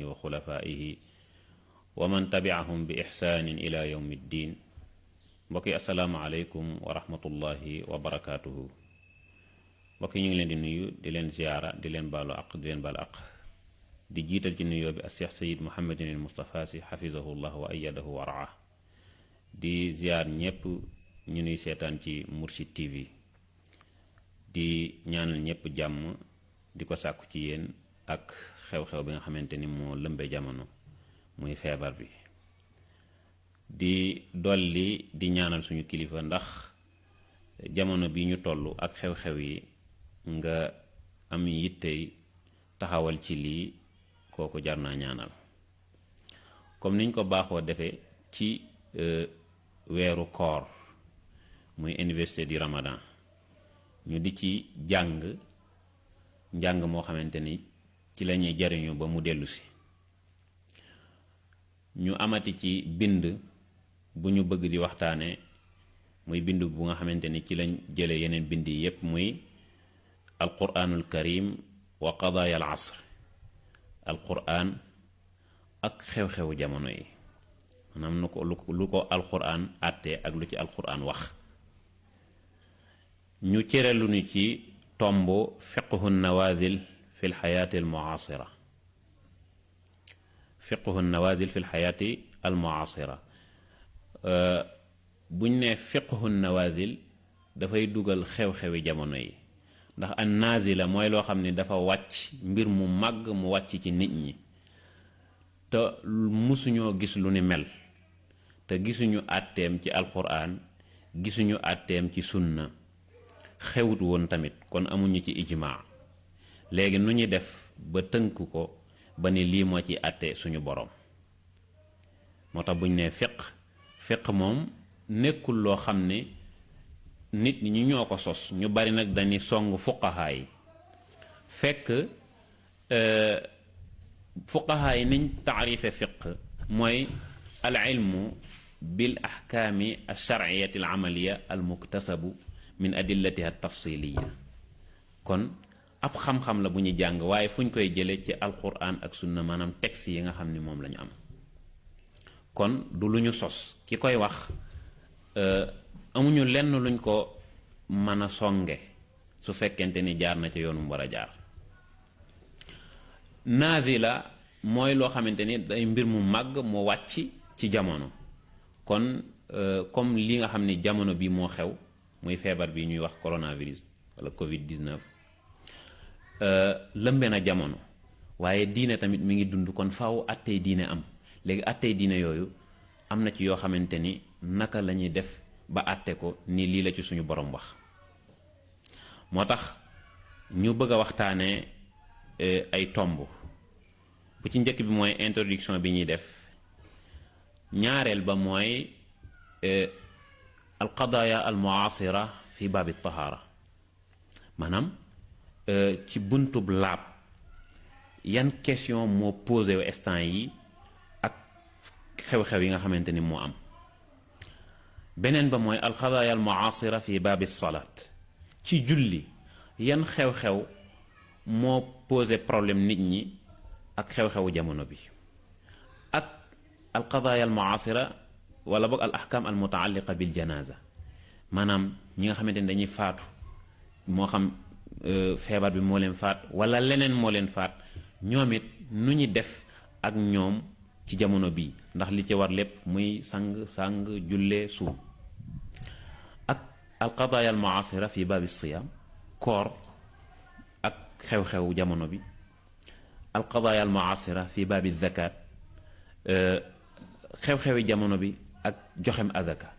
wa xulafaihi wa man tabiahum bi ixsaanin ila yawmi ddin. mbokk yi assalaamu aleykum wa rahmatullahi wa barakaatuhu. mbokk yi ñu ngi leen di nuyu di leen ziyaara di leen baalu aq di leen baal aq di jiital ci nuyoo bi ak Cheikh Sayid Muhammadin al Mustafa si xafizahu llah wa ayadahu wa raa. di ziyaar ñépp ñu nuy seetaan ci Mourchid TV, di ñaanal ñépp jàmm, di ko sàkku ci yéen ak xew-xew bi nga xamante ni moo lëmbe jamono muy feebar bi. di dolli di ñaanal suñu kilifa ndax jamono bi ñu toll ak xew-xew yi nga am yittey taxawal ci lii, kooku jar naa ñaanal. comme niñ ko baaxoo defee ci weeru koor muy université du Ramadan, ñu di ci njàng moo xamante ni ci la ñuy jariñu ba mu dellu si. ñu amati ci bind bu ñu bëgg di waxtaane, muy bind bu nga xamante ni ci lañ jële yeneen bind yi yépp, muy alquranul karim wa qadaaya al asr. alquran ak xew-xewu jamono yi, maanaam lu ko alquran àtte ak lu ci alquran wax. ñu cëralu ni ci tomb fiqhu nawaazil fi lxayaati almuasira. fiqhu nawaazil fi lxayaati almuasira, buñ ne fiqhu nawaazil dafay dugal xew-xewi jamono yi, ndax an naazila mooy loo xam ne dafa wàcc, mbir mu màgg mu wàcc ci nit ñi te musuñoo gis lu ni mel, te gisuñu àtteem ci alquran, gisuñu àtteem ci sunna, xewut woon tamit, kon amuñu ci ijmaa. léegi nu ñuy def ba tënk ko ba ni lii moo ci àtte suñu borom. moo tax buñ ne fiq moom nekkul loo xam ne nit ñi ñoo ko sos. ñu bari nag dañuy song fuqahaa yi, fekk fuqahaa yi niñ taarife fiq mooy al ilmu bil ahkaami al sharciyati al amaliya al muktasabu min adillatiha al tafsiliya. kon ab xam-xam la bu ñu jàng, waaye fu ñu koy jële ci alquran ak sunna, maanaam texte yi nga xam ni moom la ñu am. kon du lu ñu sos, ki koy wax amuñu lenn luñ ko mën a songe su fekkente ni jaar na ci yoonu mu war a jaar. naazila mooy loo xamante ni day mbir mu màgg mu wàcc ci jamono. kon comme li nga xam ni jamono bi moo xew, muy feebar bi ñuy wax coronavirus wala Covid-19, lëmbe na jamono, waaye diine tamit mi ngi dund, kon faaw attey diine am. léegi attey diine yooyu am na ci yoo xamante ni naka la ñuy def ba atte ko ni lii la ci suñu borom wax. moo tax ñu bëgg a waxtaane ay tomb. bu ci njëkk bi mooy introduction bi ñuy def. ñaareel ba mooy alqadaaya almuasira fi baabi tahaara, maanaam ci buntub laab yan question moo posé wu instant yi ak xew-xew yi nga xamante ni moo am. beneen ba mooy alqadaaya almuasira fi baabi salaat, ci julli yan xew-xew moo posé problème nit ñi ak xew-xewu jamono bi. ak alqadaaya almuasira wala boog al ahkam al mutaalliqa bil janaza, maanaam ñi nga xamante ni dañuy faatu, moo xam feebar bi moo leen faat wala leneen moo leen faat, ñoom it nu ñu def ak ñoom ci jamono bii, ndax li ci war lépp muy sang jullee suum. ak alqadaaya al muasira fi baabi siyaam, koor ak xew-xew jamono bi. alqadaaya al muasira fi baabi zakat, xew-xewi jamono bi ak joxem azaka.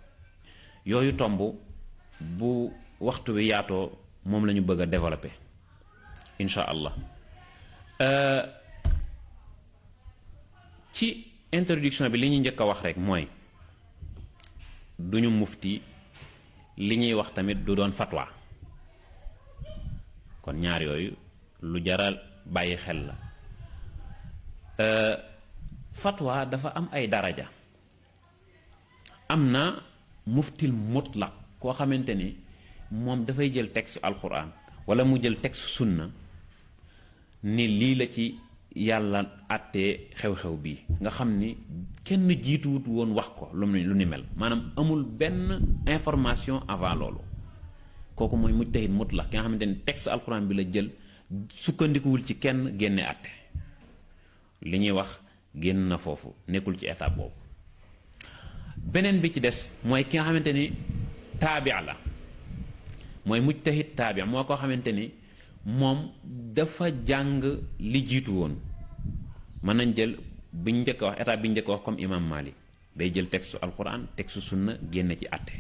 yooyu tomb bu waxtu wi yaatoo moom la ñu bëgg a développer incha allah. ci introduction bi li ñuy njëkk a wax rek mooy duñu mufti, li ñuy wax tamit du doon fatwa. kon ñaar yooyu lu jaral bàyyi xel la. fatwa dafa am ay daraja. am na muftil mutlaq, koo xamante ni moom dafay jël texte alquran wala mu jël texte sunna ni lii la ci yàlla àttee xew-xew bi nga xam ni kenn jiituwut woon wax ko lu ni mel maanaam amul benn information avant loolu kooku mooy mujtahid mutlaq ki nga xamante ni texte alxuraan bi la jël sukkandikuwul ci kenn génne àtte li ñuy wax génn na foofu nekkul ci étape boobu. beneen bi ci des mooy ki nga xamante ni taabia la mooy mujtahid taabia moo ko xamante ni moom dafa jàng li jiitu woon mën nañ jël bi ñu njëkk a wax étape bi ñu njëkk a wax comme imam Malik day jël texte alquran texte sunna génn ci àtte.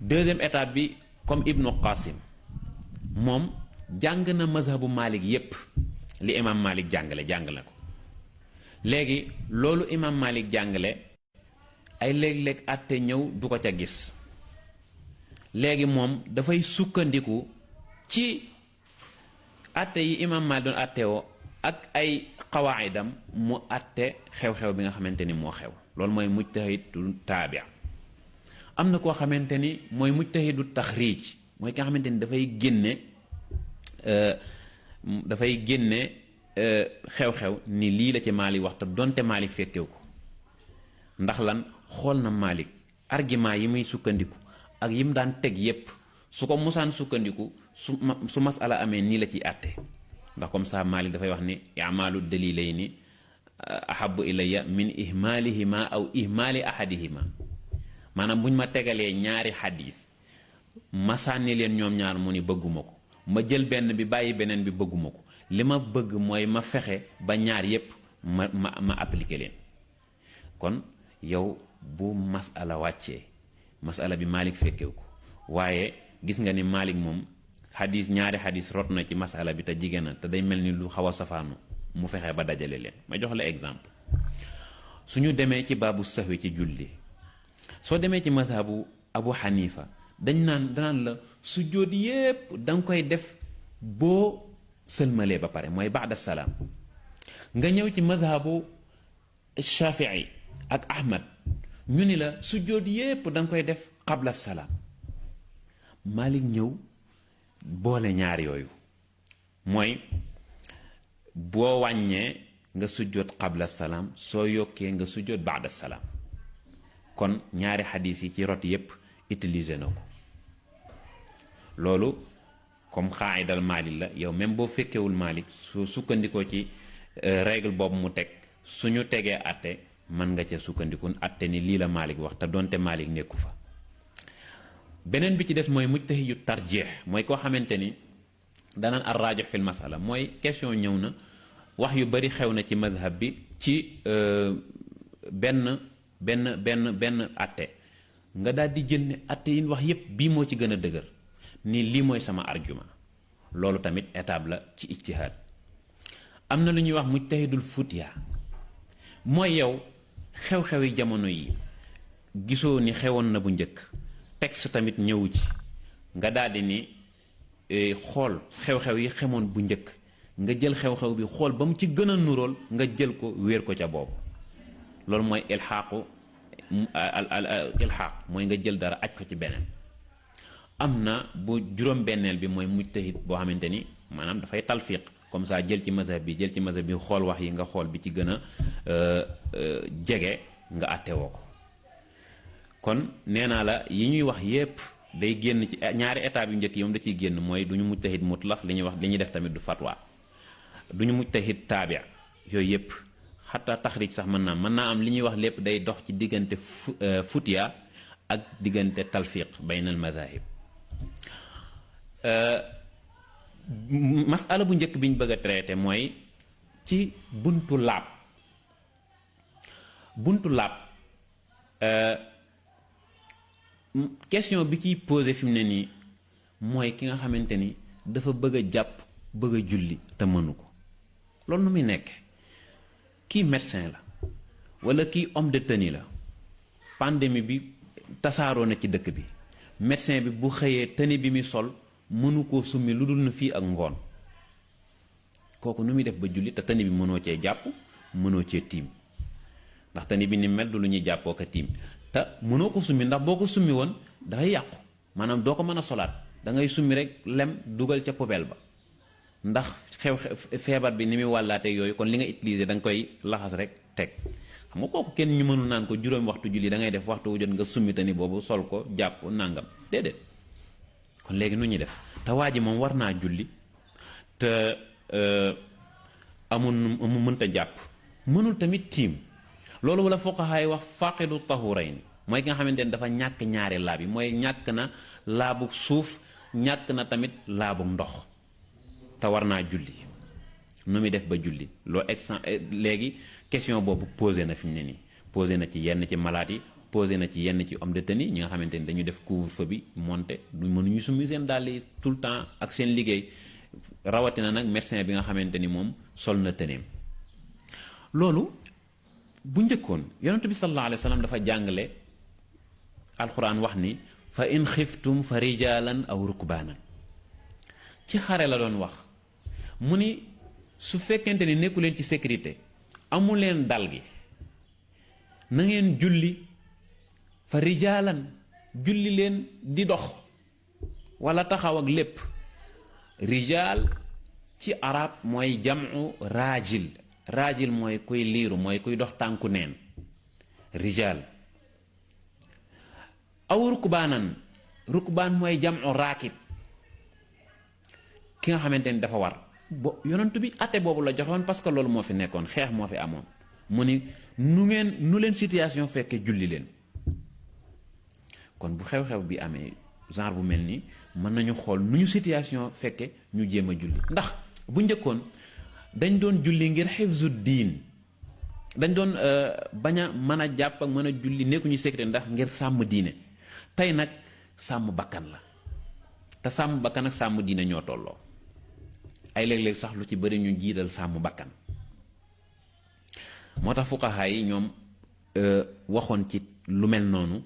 deuxième étape bi comme Ibnu Qasim moom jàng na mazhabu Malik yépp li imam Malik jàngale ko léegi loolu imam Malik jàngale ay léeg-léeg àtte ñëw du ko ca gis léegi moom dafay sukkandiku ci àtte yi imam Malik doon àtte woo ak ay xawaayidam mu àtte xew-xew bi nga xamante ni moo xew loolu mooy mujtahidu taabia. am na koo xamante ni mooy mujtahidu taxriij mooy ki nga xamante ni dafay génne xew-xew ni lii la ci Malik wax te donte Malik fekkew ko ndax lan xool na Malik argument yi muy sukkandiku ak yi mu daan teg yépp su ko musaan sukkandiku su masala amee nii la ciy àtte ndax comme ça Malik dafay wax ni i'maalu dalilayni ahabu ilayya min ihmaalihima aw ihmaali ahadihima maanaam bu ñu ma tegalee ñaari xadis ma sànni leen ñoom ñaar mu ni bëgguma ko ma jël benn bi bàyyi beneen bi bëgguma ko li ma bëgg mooy ma fexe ba ñaar yépp ma appliquer leen. kon yow bu masala wàccee masala bi Malik fekkew ko waaye gis nga ni Malik moom xadis ñaari xadis rot na ci masala bi te jigéen na te day mel ni lu xaw a safaanu mu fexe ba dajale leen. ma jox la exemple suñu demee ci baabu sahwi ci julli soo demee ci mazhabu Abu Hanifa danaan la sujjóot yépp danga koy def boo sëlmalee ba pare mooy baada salaam. nga ñëw ci mazhabu Shafii ak Ahmad ñu ni la sujjóot yépp danga koy def qabla salaam. Malik ñëw boole ñaar yooyu mooy boo wàññee nga sujjóot qabla salaam soo yokkee nga sujjóot baada salaam. kon ñaari xadis yi ci rot yépp utiliser na ko loolu comme xaaidal Malik la yow même boo fekkewul Malik soo sukkandikoo ci règle boobu mu teg suñu tegee àtte mën nga ca sukkandiku àtte ni lii la Malik wax te donte Malik nekku fa. beneen bi ci des mooy mujtahidu tarjeex mooy koo xamante ni danaan ar raajix fil masala mooy question ñëw na wax yu bari xew na ci madhab bi ci benn àtte nga daal di jël ne àtte yi wax yépp bii moo ci gën a dëgër ni lii mooy sama argument loolu tamit étape la ci ijtihaad. am na lu ñuy wax mujtahidul futya mooy yow xew-xewi jamono yi gisoo ni xewoon na bu njëkk texte tamit ñëwu ci nga daal di ni xool xew-xew yi xemoon bu njëkk nga jël xew-xew bi xool ba mu ci gën a nurool nga jël ko wéer ko ca boobu loolu mooy ilxaaqu ilxaaq mooy nga jël dara aj ko ci beneen. am na bu juróom-benneel bi mooy mujtahid boo xamante ni maanaam dafay talfiq comme ça jël ci mazhab bi xool wax yi nga xool bi ci gën a jege nga àttewoo ko. kon nee naa la yi ñuy wax yépp day génn ci ñaari étapes yu njëkk yi moom da ciy génn mooy du ñu mujtahid mutlaq li ñuy def tamit du fatwa du ñu mujtahid taabia yooyu yépp xataa taxrij sax mën naa am li ñuy wax lépp day dox ci diggante futya ak diggante talfiq bayn al madahib. masala bu njëkk bi ñu bëgg a traité mooy ci buntu laab question bi ciy posé fi mu ne nii mooy ki nga xamante ni dafa bëgg a jàpp bëgg a julli te mënu ko loolu nu muy nekk kii médecin la walla kii homme de tenue la pandémie bi tasaaroo na ci dëkk bi médecin bi bu xëyee tenue bi muy sol mënu koo summi lu dul na fii ak ngoon kooku nu muy def ba julli te tenue bi mënoo cee jàpp mënoo cee tiim ndax tenue bi ni mel du lu ñuy jàppoo ko tiim te mënoo ko summi ndax boo ko summi woon dafay yàqu maanaam doo ko mën a solaat da ngay summi rek lem dugal ca poubelle ba ndax xew feebar bi ni muy wàllaate yooyu kon li nga utiliser da nga koy laxas rek teg xam nga kooku kenn ñu mënul naan ko juróomi waxtu julli da ngay def waxtu wu jot nga summi tani boobu sol ko jàpp nangam déedéet kon léegi nu ñuy def te waa ji moom war naa julli te amul mu mënta jàpp mënul tamit tiim loolu wala fuqahaay wax faqidu tahurayn mooy ki nga xamante ne dafa ñàkk ñaari laab yi mooy ñàkk na laabu suuf ñàkk na tamit laabu ndox te war naa julli nu muy def ba julli loo léegi question boobu posé na fi mu ne nii posé na ci yenn ci malade yi posé na ci yenn ci homme de tenue ñi nga xamante ni dañu def couvre-feu bi monté du mënuñu summi seen dàll yi tout le temps ak seen liggéey rawatina nag médecin bi nga xamante ni moom sol na tëneem loolu bu njëkkoon yonent bi sallallahu alayhi wa sallam dafa jàngale alxuraan wax ni fa in xiftum fa rijaalan aw rukbaanan ci xare la doon wax mu ni su fekkente ni nekku leen ci sécurité amu leen dal gi na ngeen julli fa rijaalan julli leen di dox wala taxaw ak lépp rijaal ci arab mooy jamu raajil raajil mooy kuy liiru mooy kuy dox tànku neen rijaal aw rukbaanan rukbaan mooy jamu raakib ki nga xamante ni dafa war yonent bi ate boobu la joxoon parce que loolu moo fi nekkoon xeex moo fi amoon mu ni nu leen situation fekkee julli leen kon bu xew-xew bi amee genre bu mel nii mën nañu xool nu ñu situation fekke ñu jéem a julli ndax bu njëkkoon dañ doon julli ngir xifzu diin dañ doon bañ a mën a jàpp ak mën a julli nekkuñu sécurité ndax ngir sàmm diine tey nag sàmm bakkan la te sàmm bakkan ak sàmm diine ñoo tolloo ay léeg-léeg sax lu ci bëri ñu jiital sàmm bakkan moo tax fuqaha yi ñoom waxoon ci lu mel noonu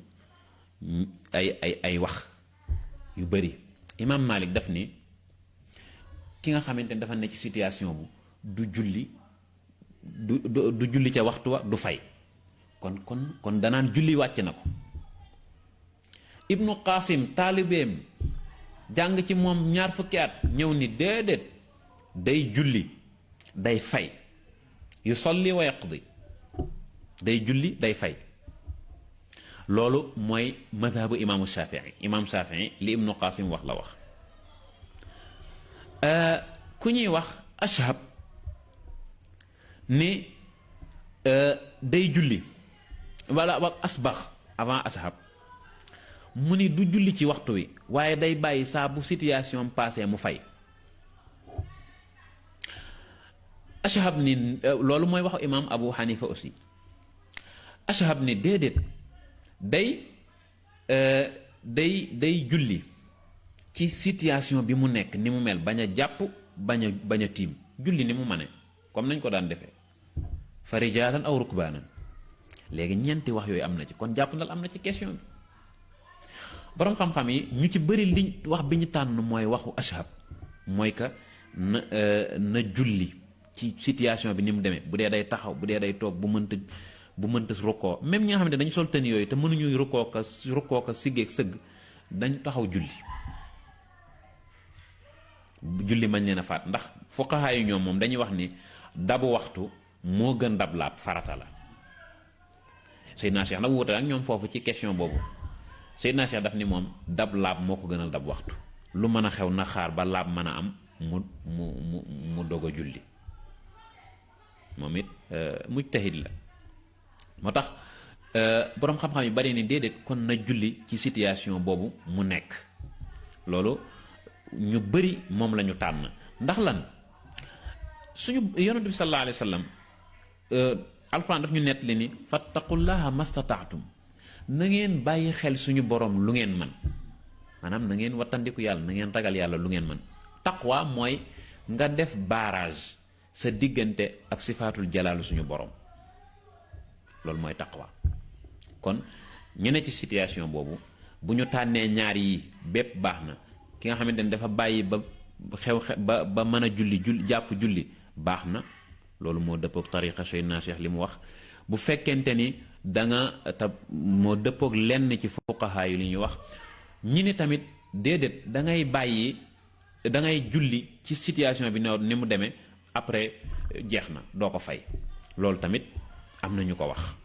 ay wax yu bëri imam Malik daf ni ki nga xamante ne dafa ne ci situation bu du julli du julli ca waxtu wa du fay kon danaan julli wàcc na ko ibnu Qasim taalibeem jàng ci moom 20 fukki at ñëw ni déedéet day julli day fay yusalli wa yaqdi day julli day fay loolu mooy madhabu imaamu Shafii li ibnu Qasim wax la wax ku ñuy wax Ashhab ni day julli wala wax Asbax avant Ashhab mu ni du julli ci waxtu wi waaye day bàyyi saa bu situation passé mu fay Ashhab ni loolu mooy waxu imaam Abu Hanifa aussi Ashhab ni déedéet day julli ci situation bi mu nekk ni mu mel bañ a jàpp bañ a tiim julli ni mu mane comme nañ ko daan defee fa rijaalan aw rukbaanan léegi ñeenti wax yooyu am na ci kon jàpp ndal am na ci question bi boroom xam-xam yi ñu ci bëri liñ wax bi ñu tànn mooy waxu Ashhab mooy que na julli ci situation bi ni mu demee bu dee day taxaw bu dee day toog bu mënta rukkoo même ñi nga xam ne dañu sol tën yooyu te mënuñuy rukkoo ka siggeeg sëgg dañ taxaw julli mañ leen a faat ndax fuqahaa yi ñoom moom dañuy wax ni dabu waxtu moo gën dab laab farata la Seydina Cheikh nag wuute ak ñoom foofu ci question boobu Seydina Cheikh daf ni moom dab laab moo ko gënal dab waxtu lu mën a xew na xaar ba laab mën a am mu dog a julli moom it mujtahid la moo tax boroom xam-xam yi bari ni déedéet kon na julli ci situation boobu mu nekk loolu ñu bari moom la ñu tànn ndax lan suñu yonent bi sallallahu alayhi wa sallam alquran daf ñu nettali ni fattaqullaha mastataatum na ngeen bàyyi xel suñu borom lu ngeen man maanaam na ngeen wattandiku yàlla na ngeen ragal yàlla lu ngeen man taqwa mooy nga def barrage sa diggante ak sifaatul jalaalu suñu borom loolu mooy taqwa kon ñu ne ci situation boobu bu ñu tànnee ñaar yi bépp baax na ki nga xamante ne dafa bàyyi ba ba mën a julli jàpp julli baax na loolu moo dëppoog tariqa Seydina Cheikh li mu wax bu fekkente ni da nga te moo dëppoog lenn ci fuqahaa yi li ñuy wax ñi ni tamit déedéet da ngay bàyyi da ngay julli ci situation bi ni mu demee après jeex na doo ko fay. loolu tamit am na ñu ko wax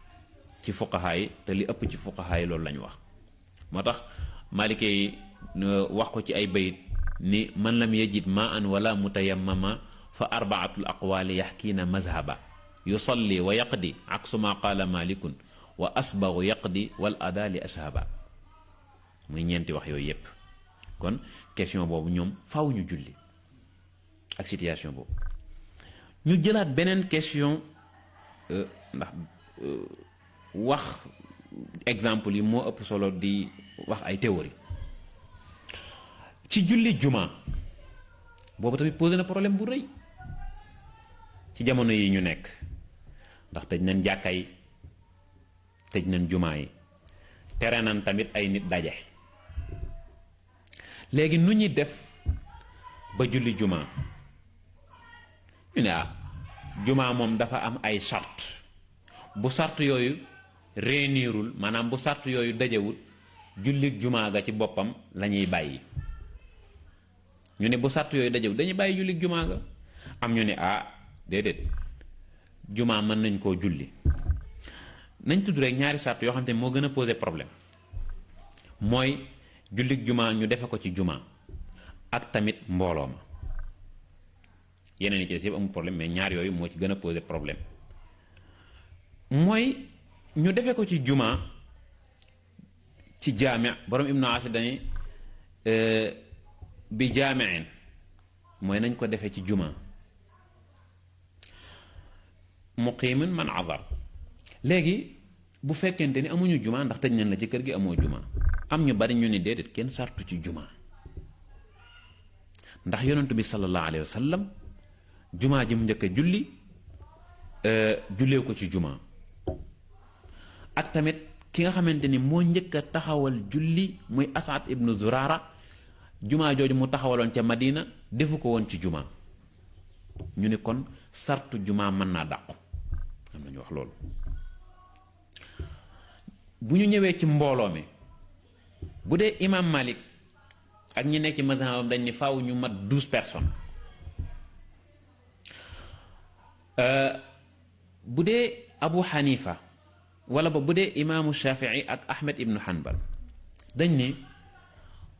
ci fuqahaa yi te li ëpp ci fuqahaa yi loolu la ñu wax. moo tax Malike yi wax ko ci ay bayit ni man lam yajid ma an wala mutayammama fa arbaatul aqwaali yaxkiina mazhaba yusalli wa yaqdi aksu ma qaala malikun wa asbagu yaqdi wal ada li ashaba. muy ñeenti wax yooyu yépp. kon question boobu ñoom faaw ñu julli ak situation boobu. ñu jëlaat beneen question ndax wax exemple yi moo ëpp solo di wax ay théorie ci julli juma boobu tamit posé na problème bu rëy ci jamono yi ñu nekk ndax tëj nañ jàkka yi tëj nañ jumaa yi tere nañ tamit ay nit daje. léegi nu ñuy def ba julli juma ñu ne juma moom dafa am ay sart bu sart yooyu réunirul maanaam bu sart yooyu dajewut julli juma ga ci boppam la ñuy bàyyi. ñu ne bu sart yooyu dajewut dañuy bàyyi julli juma ga. am ñu ne déedéet juma mën nañ koo julli. nañ tudd rek ñaari sart yoo xam te moo gën a poser problème mooy jullit juma ñu defe ko ci juma ak tamit mbooloo ma. yeneen yi ci des yëpp amul problème mais ñaar yooyu moo ci gën a poser problème mooy ñu defe ko ci juma ci jaami borom Ibnu Ashir dañuy bi jaamiin mooy nañ ko defe ci juma muqimin man azar. léegi bu fekkente ni amuñu juma ndax tëj nañ la ci kër gi amoo juma am ñu bari ñu ne déedéet kenn sartu ci juma ndax yonentu bi sallallahu alayhi wa sallam juma ji mu njëkk a julli jullee ko ci juma ak tamit ki nga xamante ni moo njëkk a taxawal julli muy Asad ibnu Zurara juma jooju mu taxawaloon ca Madina defu ko woon ci juma ñu ne kon sartu juma mën naa dàqu. am na ñu wax loolu. bu ñu ñëwee ci mbooloo mi bu dee imam Malik ak ñi nekk ci mazhabam dañ ni faaw ñu mat 12 personnes. bu dee Abu Hanifa wala bu dee imaamu Shafii ak Ahmed ibnu Hanbal dañ ni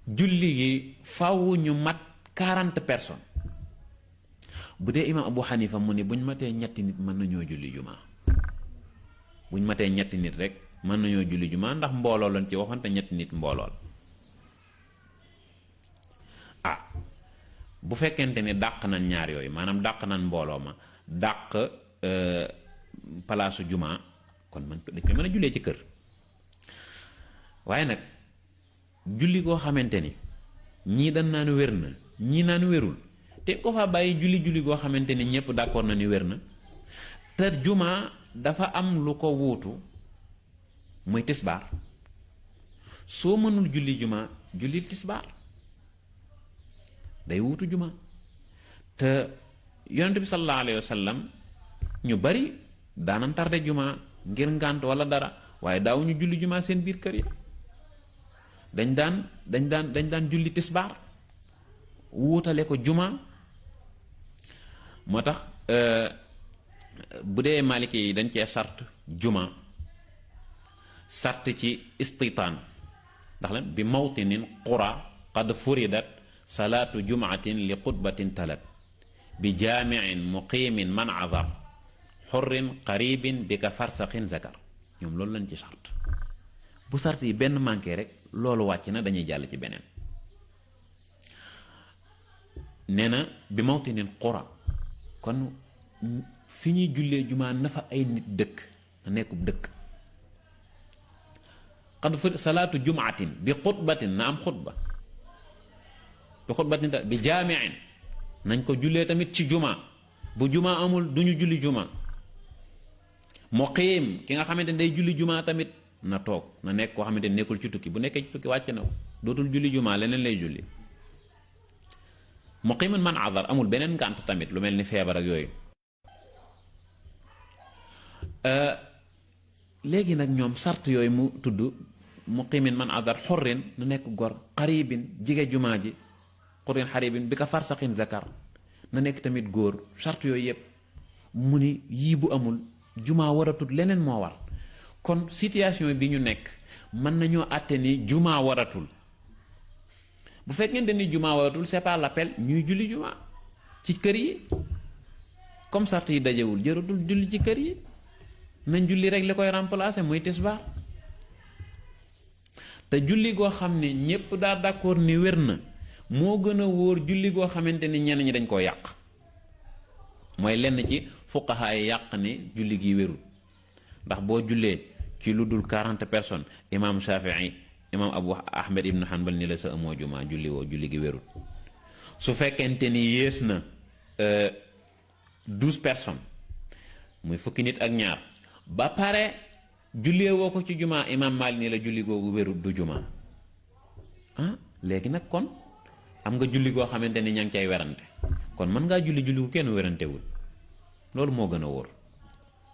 julli gi faaw ñu mat 40 personnes. bu dee imaam Abu Hanifa mu ni buñ matee ñetti nit mën nañoo julli juma buñ matee ñetti nit rek mën nañoo julli juma ndax mbooloo lañ ci waxoon te ñetti nit mboolool. bu fekkente ni dàq nañ ñaar yooyu maanaam dàq nañ mbooloo ma dàq palaasu juma kon man dañ koy mën a jullee ci kër. waaye nag julli koo xamante ni ñii dañ naan wér na ñii naan wérul te ko fa bàyyi julli goo xamante ni ñëpp d'accord na ni wér na te juma dafa am lu ko wuutu muy tisbaar soo mënul julli juma julli tisbaar day wuutu juma. te yonent bi sallallahu alayhi wa sallam ñu bari daanan tarde juma ngir ngànt wala dara waaye daawuñu julli juma seen biir kër yi dañ daan julli tisbaar wuutale ko juma. moo tax bu dee Maliki yi dañ cee sart juma sart ci istitaan ndax lan bi mawtinin qura qad furidat salaatu jumaatin li xutbatin talat bi jaamiin muqimin man azar xurrin qaribin bi ka farsaqin zakar. ñoom loolu lañ ci sart bu sart yi benn manqué rek loolu wàcc na dañuy jàll ci beneen. nee na bi mawtinin qura kon fi ñuy jullee jumaa na fa ay nit dëkk na nekkub dëkk. xad fa salaatu jumaatin bi xutbatin na am xutba bi xutbatin bi jaamiin nañ ko jullee tamit ci juma bu juma amul duñu julli juma. muqiim ki nga xamante ne day julli juma tamit na toog na nekk koo xamante ne nekkul ci tukki bu nekkee ci tukki wàcc na ko dootul julli juma leneen lay julli. muqimin man azar amul beneen ngànt tamit lu mel ni feebar ak yooyu. léegi nag ñoom sart yooyu mu tudd muqimin man azar xorrin na nekk gor qaribin jige jumaa ji qurin xaribin bi ka farsaqin zakar na nekk tamit góor charte yooyu yëpp mu ni yii bu amul jumaa waratut leneen moo war. kon situation bi ñu nekk mën nañoo àtte ni jumaa waratul bu fekkente ni jumaa waratul c'est pas l'appel ñuy julli jumaa ci kër yi comme sart yi dajewul jëratul julli ci kër yi nañ julli rek li koy remplacer muy tisbaar te julli goo xam ne ñépp daa d'accord ni wér na moo gën a wóor julli goo xamante ni ñenn ñi dañ koo yàq mooy lenn ci fuqaha yi yàq ni julli gi wérul ndax boo jullee ci lu dul 40 personnes imam Shafii imam Abu Ahmed ibnu Hanbal ni la sa amoo jumaa julli woo julli gi wérul su fekkente ni yées na 12 personnes muy fukki nit ak ñaar ba pare jullee woo ko ci jumaa imam Maalik ni la julli googu wérul du jumaa léegi nag kon am nga julli goo xamante ni ña ngi cay werante kon mën ngaa julli gu kenn werantewul loolu moo gën a wóor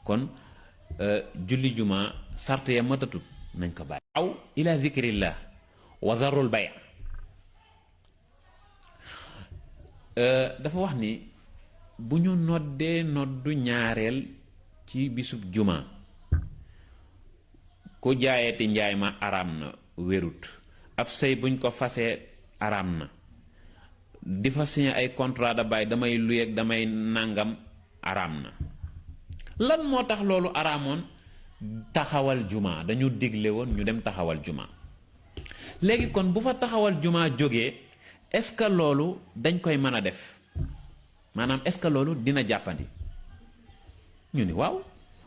kon julli jumaa sart ya matatut nañ ko bàyyi aw ila zikrillah wa darul bay dafa wax ni bu ñu noddee noddu ñaareel ci bisub jumaa ku jaayati njaay ma araam na wérut ab sëy buñ ko fasee araam na di fa signé ay contrat de bail damay luyeeg damay nàngam araam na lan moo tax loolu araamoon taxawal jumaa dañu digle woon ñu dem taxawal jumaa léegi kon bu fa taxawal jumaa jógee est-ce que loolu dañ koy mën a def maanaam est-ce que loolu dina jàppandi ñu ni waaw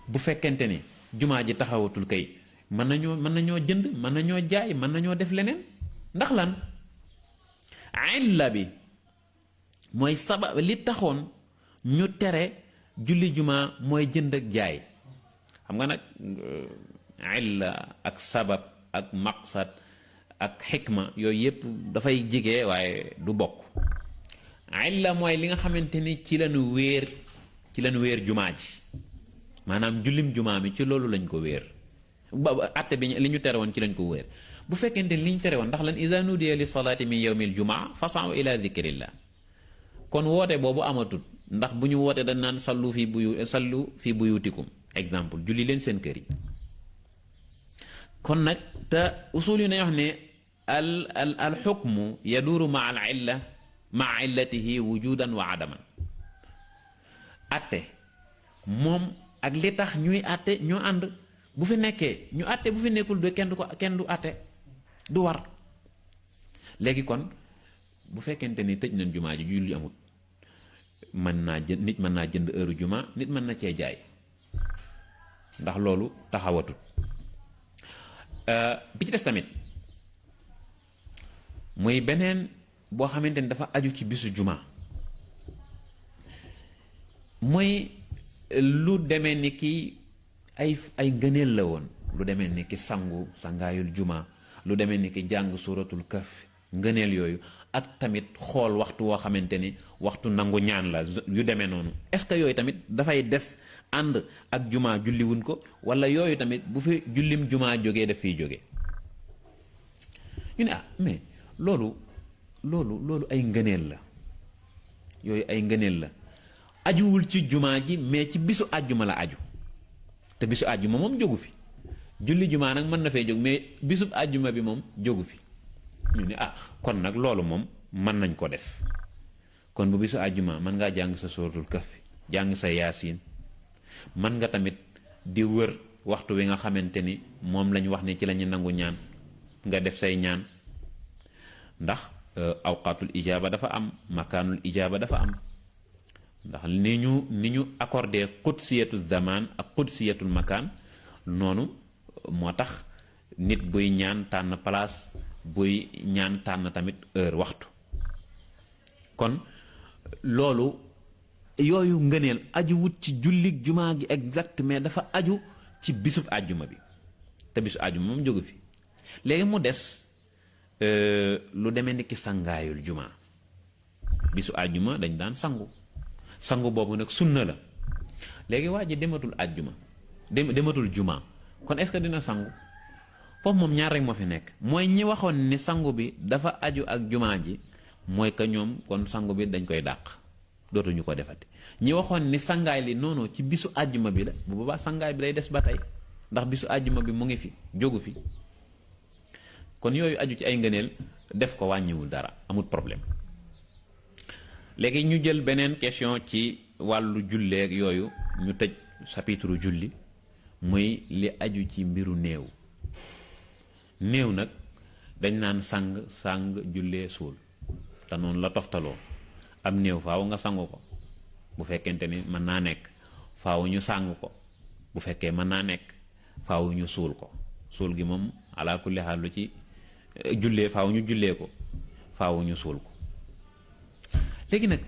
bu fekkente ni jumaa ji taxawatul kay mën nañoo jënd mën nañoo jaay mën nañoo def leneen ndax lan illa bi mooy sabab li taxoon ñu tere julli jumaa mooy jënd ak jaay xam nga nag illa ak sabab ak maqsad ak xikma yooyu yëpp dafay jige waaye du bokk illa mooy li nga xamante ni ci lañu wéer jumaa ji maanaam jullim jumaa mi ci loolu lañ ko wéer ba atte bi li ñu tere woon ci lañ ko wéer bu fekkente li ñu tere woon ndax lan iza nudiya li salaati min yawmil jumaa fas'aw ila dhikrillah kon woote boobu amatut ndax bu ñu wootee dañ naan sallu fi buyutikum exemple julli leen seen kër yi kon nag te usul yu ne wax ne al xukmu yaduuru maa al illa maa illatihi wujudan wa adaman atte moom ak li tax ñuy atte ñoo ànd bu fi nekkee ñu atte bu fi nekkul de kenn du atte du war léegi kon bu fekkente ni tëj nañ jumaa ji julli amut nit mën naa jënd heure jumaa nit mën na cee jaay ndax loolu taxawatut bi ci des tamit muy beneen boo xamante ni dafa aju ci bisu jumaa mooy lu demee ni ki ay ngëneel la woon lu demee ni ki sangaayul jumaa lu demee ni ki jàng suratul kahf ngëneel yooyu ak tamit xool waxtu woo xamante ni waxtu nangu ñaan la yu demee noonu est-ce que yooyu tamit dafay des ànd ak jumaa julliwuñ ko wala yooyu tamit bu fi jullim jumaa jógee daf fiy jóge ñu ne mais loolu ay ngëneel la yooyu ay ngëneel la ajuwul ci jumaa ji mais ci bisu àjjuma la aju te bisu àjjuma moom jógu fi julli jumaa nag mën na fay jóg mais bisu àjjuma bi moom jógu fi ñu ne kon nag loolu moom mën nañ ko def kon bu bisu àjjuma mën ngaa jàng sa suratul kahfi jàng sa yaasin mën nga tamit di wër waxtu wi nga xamante ni moom lañ wax ne ci lañu nangu ñaan nga def say ñaan ndax awqaatul ijaaba dafa am makaanul ijaaba dafa am ndax ni ñu accordé qudsiyatu zaman ak qudsiyatul makaan noonu moo tax nit buy ñaan tànn place buy ñaan tànn tamit heure waxtu kon loolu yooyu ngëneel aju wut ci jullig jumaa gi exact mais dafa aju ci bisub àjjuma bi te bisu àjjuma moom jógu fi léegi mu des lu demee ni ki sangaayul jumaa bisu àjjuma dañ daan sangu boobu nag sunna la léegi waa ji dematul àjjuma dematul jumaa kon est-ce que dina sangu foofu moom ñaar rek moo fi nekk mooy ñi waxoon ni sangu bi dafa aju ak jumaa ji mooy que ñoom kon sangu bi dañ koy dàq dootuñu ko defati. ñi waxoon ni sangaay li noonu ci bisu àjjuma bi la bu boobaa sangaay bi day des ba tey ndax bisu àjjuma bi mu ngi fi jógu fi. kon yooyu aju ci ay ngëneel def ko wàññiwul dara amul problème. léegi ñu jël beneen question ci wàllu julleeg yooyu ñu tëj chapitre julli muy li aju ci mbiru néew. néew nag dañ naan sang jullee suul te noonu la toftaloo am néew faaw nga sangu ko bu fekkente ni mën naa nekk, faaw ñu sàng ko bu fekkee mën naa nekk, faaw ñu suul ko. suul gi moom ala kulli xaal lu ci jullee faaw ñu jullee ko, faaw ñu suul ko. léegi nag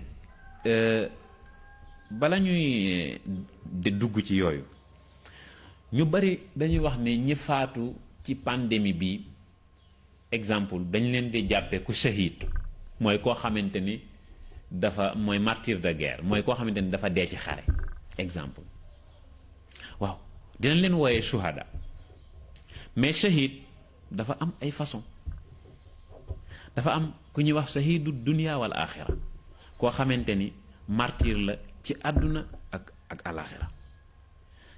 bala ñuy di dugg ci yooyu, ñu bari dañuy wax ne ñi faatu ci pandémie bi exemple dañ leen di jàppe ku shahid, mooy koo xamante ni mooy martyr de guerre, mooy koo xamante ni dafa dee ci xare exemple. waaw dinañ leen wooyee shuhada, mais shahid dafa am ay façon. dafa am ku ñuy wax shahidu dunya wal axira, koo xamante ni martyr la ci àdduna ak alaxira.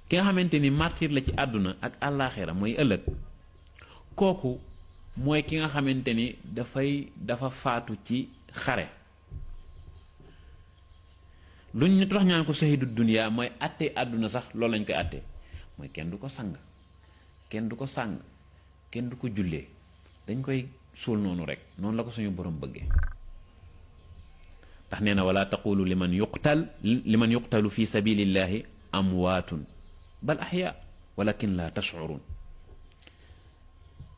ki nga xamante ni martyr la ci àdduna ak alaxira mooy ëllëg, kooku mooy ki nga xamante ni dafa faatu ci xare. lu ñu tax ñaan ko shahidu dunya mooy àtte àdduna sax loolu lañ koy àtte, mooy kenn du ko sang, kenn du ko sàng, kenn du ko jullee, dañ koy suul noonu rek, noonu la ko suñu borom bëggee. ndax nee na wala taqulu liman yuqtalu fi sabilillahi amwaatun bal ahya walakin la tash'urun.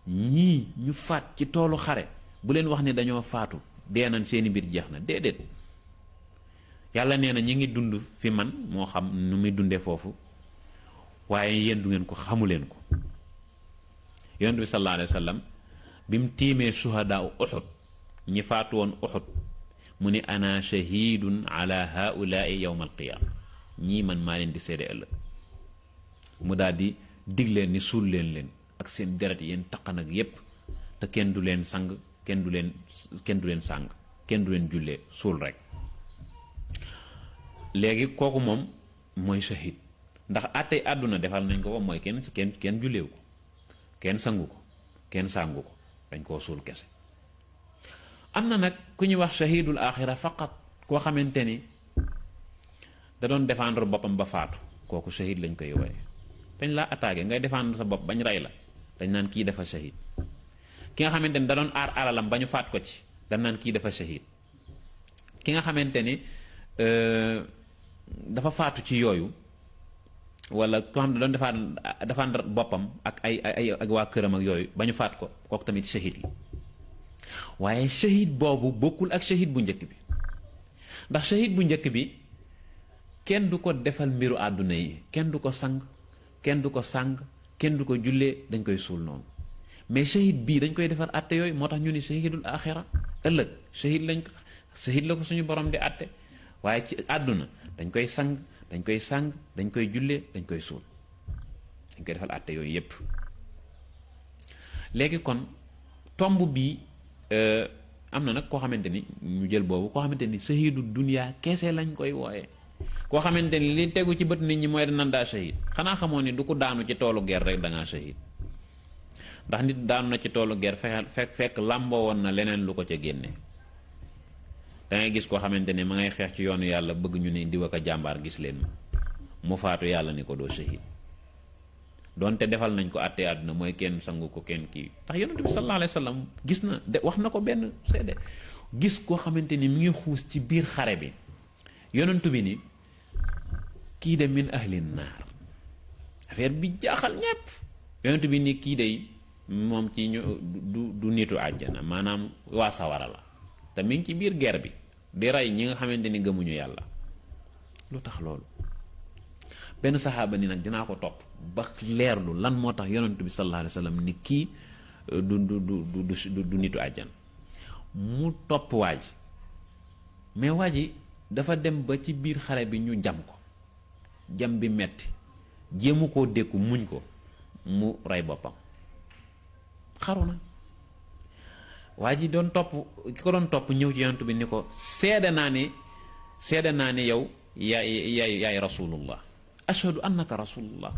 ñii ñu faat ci toolu xare bu leen wax ne dañoo faatu dee nañ seeni mbir jeex na, déedéet. yàlla nee na ñi ngi dund fi man, moo xam nu muy dundee foofu, waaye yéen du ngeen ko, xamuleen ko. yonent bi sallallahu alayhi wa sallam bi mu tiimee shuhadaa Uhud, ñi faatu woon Uhud, mu ni ana shahidun ala haulaai yawma alqiyaama, ñii man maa leen di seede ëllëg. mu daal di dig leen ni suul leen ak seen deret yéen taqan ak yépp, te kenn du leen sang, kenn du leen sàng, kenn du leen jullee, suul rek. léegi kooku moom mooy shahid, ndax àttey àdduna defal nañ ko mooy kenn julleewu ko, kenn sangu ko, kenn sàngu ko, dañ koo suul kese. am na nag ku ñuy wax shahidul axira faqat, koo xamante ni da doon défendre boppam ba faatu, kooku shahid lañ koy wooye. dañ laa attaqué ngay défendre sa bopp bañ rey la, dañ naan kii dafa shahid. ki nga xamante ni da doon aar alalam ba ñu faat ko ci, dañ naan kii dafa shahid. ki nga xamante ni dafa faatu ci yooyu, wala koo xam ne doon défendre boppam ak ak waa këram ak yooyu ba ñu faat ko, kooku tamit shahid la. waaye shahid boobu bokkul ak shahid bu njëkk bi, ndax shahid bu njëkk bi kenn du ko defal mbiru àdduna yi, kenn du ko sang, kenn du ko sàng, kenn du ko jullee, dañ koy suul noonu. mais shahid bii dañ koy defar àtte yooyu, moo tax ñu ni shahidul axira, ëllëg shahid la ko suñu borom di àtte. waaye ci àdduna dañ koy sang, dañ koy sàng, dañ koy jullee, dañ koy suul, dañ koy defal àtte yooyu yépp. léegi kon tomb bii am na nag koo xamante ni ñu jël boobu, koo xamante ni shahidu dunya kese lañ koy wooyee, koo xamante ni li tegu ci bët nit ñi mooy nan daa shahid. xanaa xamoo ni du ko daanu ci toolu guerre rek da ngaa shahid, ndax nit daanu na ci toolu guerre fekk làmboo woon na leneen lu ko ca génne. da ngay gis koo xamante ne ma ngay xeex ci yoonu yàlla, bëgg ñu ni diwa ko jàmbaar, gis leen mu faatu, yàlla ni ko doo shahid. donte defal nañ ko àttee àdduna, mooy kenn sangu ko, kenn kii. ndax yonent bi sallallahu alayhi wa sallam gis na wax na ko benn seede, gis koo xamante ni mi ngi xuus ci biir xare bi, yonent bi ni kii de min ahlin naar. affaire bi jaaxal ñépp. yonent bi ni kii de moom ci ñu du nitu àjjana, maanaam waa sawara la, te mi ngi ci biir guerre bi di rey ñi nga xamante ni gëmuñu yàlla. lu tax loolu? benn saxaaba ni nag dinaa ko topp ba leerlu lan moo tax yonent bi sallallahu alayhi wa sallam ni kii du nitu àjjana. mu topp waa ji, mais waa ji dafa dem ba ci biir xare bi ñu jam ko, jam bi metti, jéemu koo dékku, muñ ko, mu rey boppam, xaru na. waa ji doon topp ki ko doon topp ñëw ci yonent bi ni ko seede naa ne yow yaay rasulullah, ashhadu annaka rasulullah.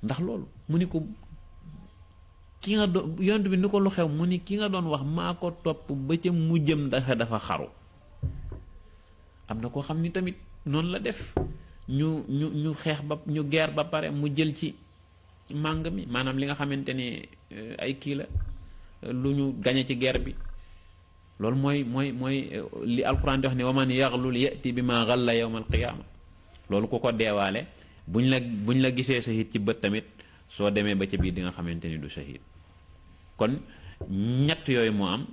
ndax loolu mu ni ko ki nga doon yonent bi ni ko lu xew mu ni ki nga doon wax maa ko topp ba ca mujjëm dafa xaru. am na koo xam ni tamit noonu la def ñu xeex ba ñu guerre ba pare mu jël ci màng mi, maanaam li nga xamante ni ay kii la lu ñu gañe ci guerre bi. loolu mooy li alquran di wax ni waman yaxlul yati bi ma xalla yawma alqiyaama. loolu ku ko deewaale buñ la gisee shahid ci bët tamit soo demee ba ca biir di nga xamante ni du shahid. kon ñett yooyu moo am.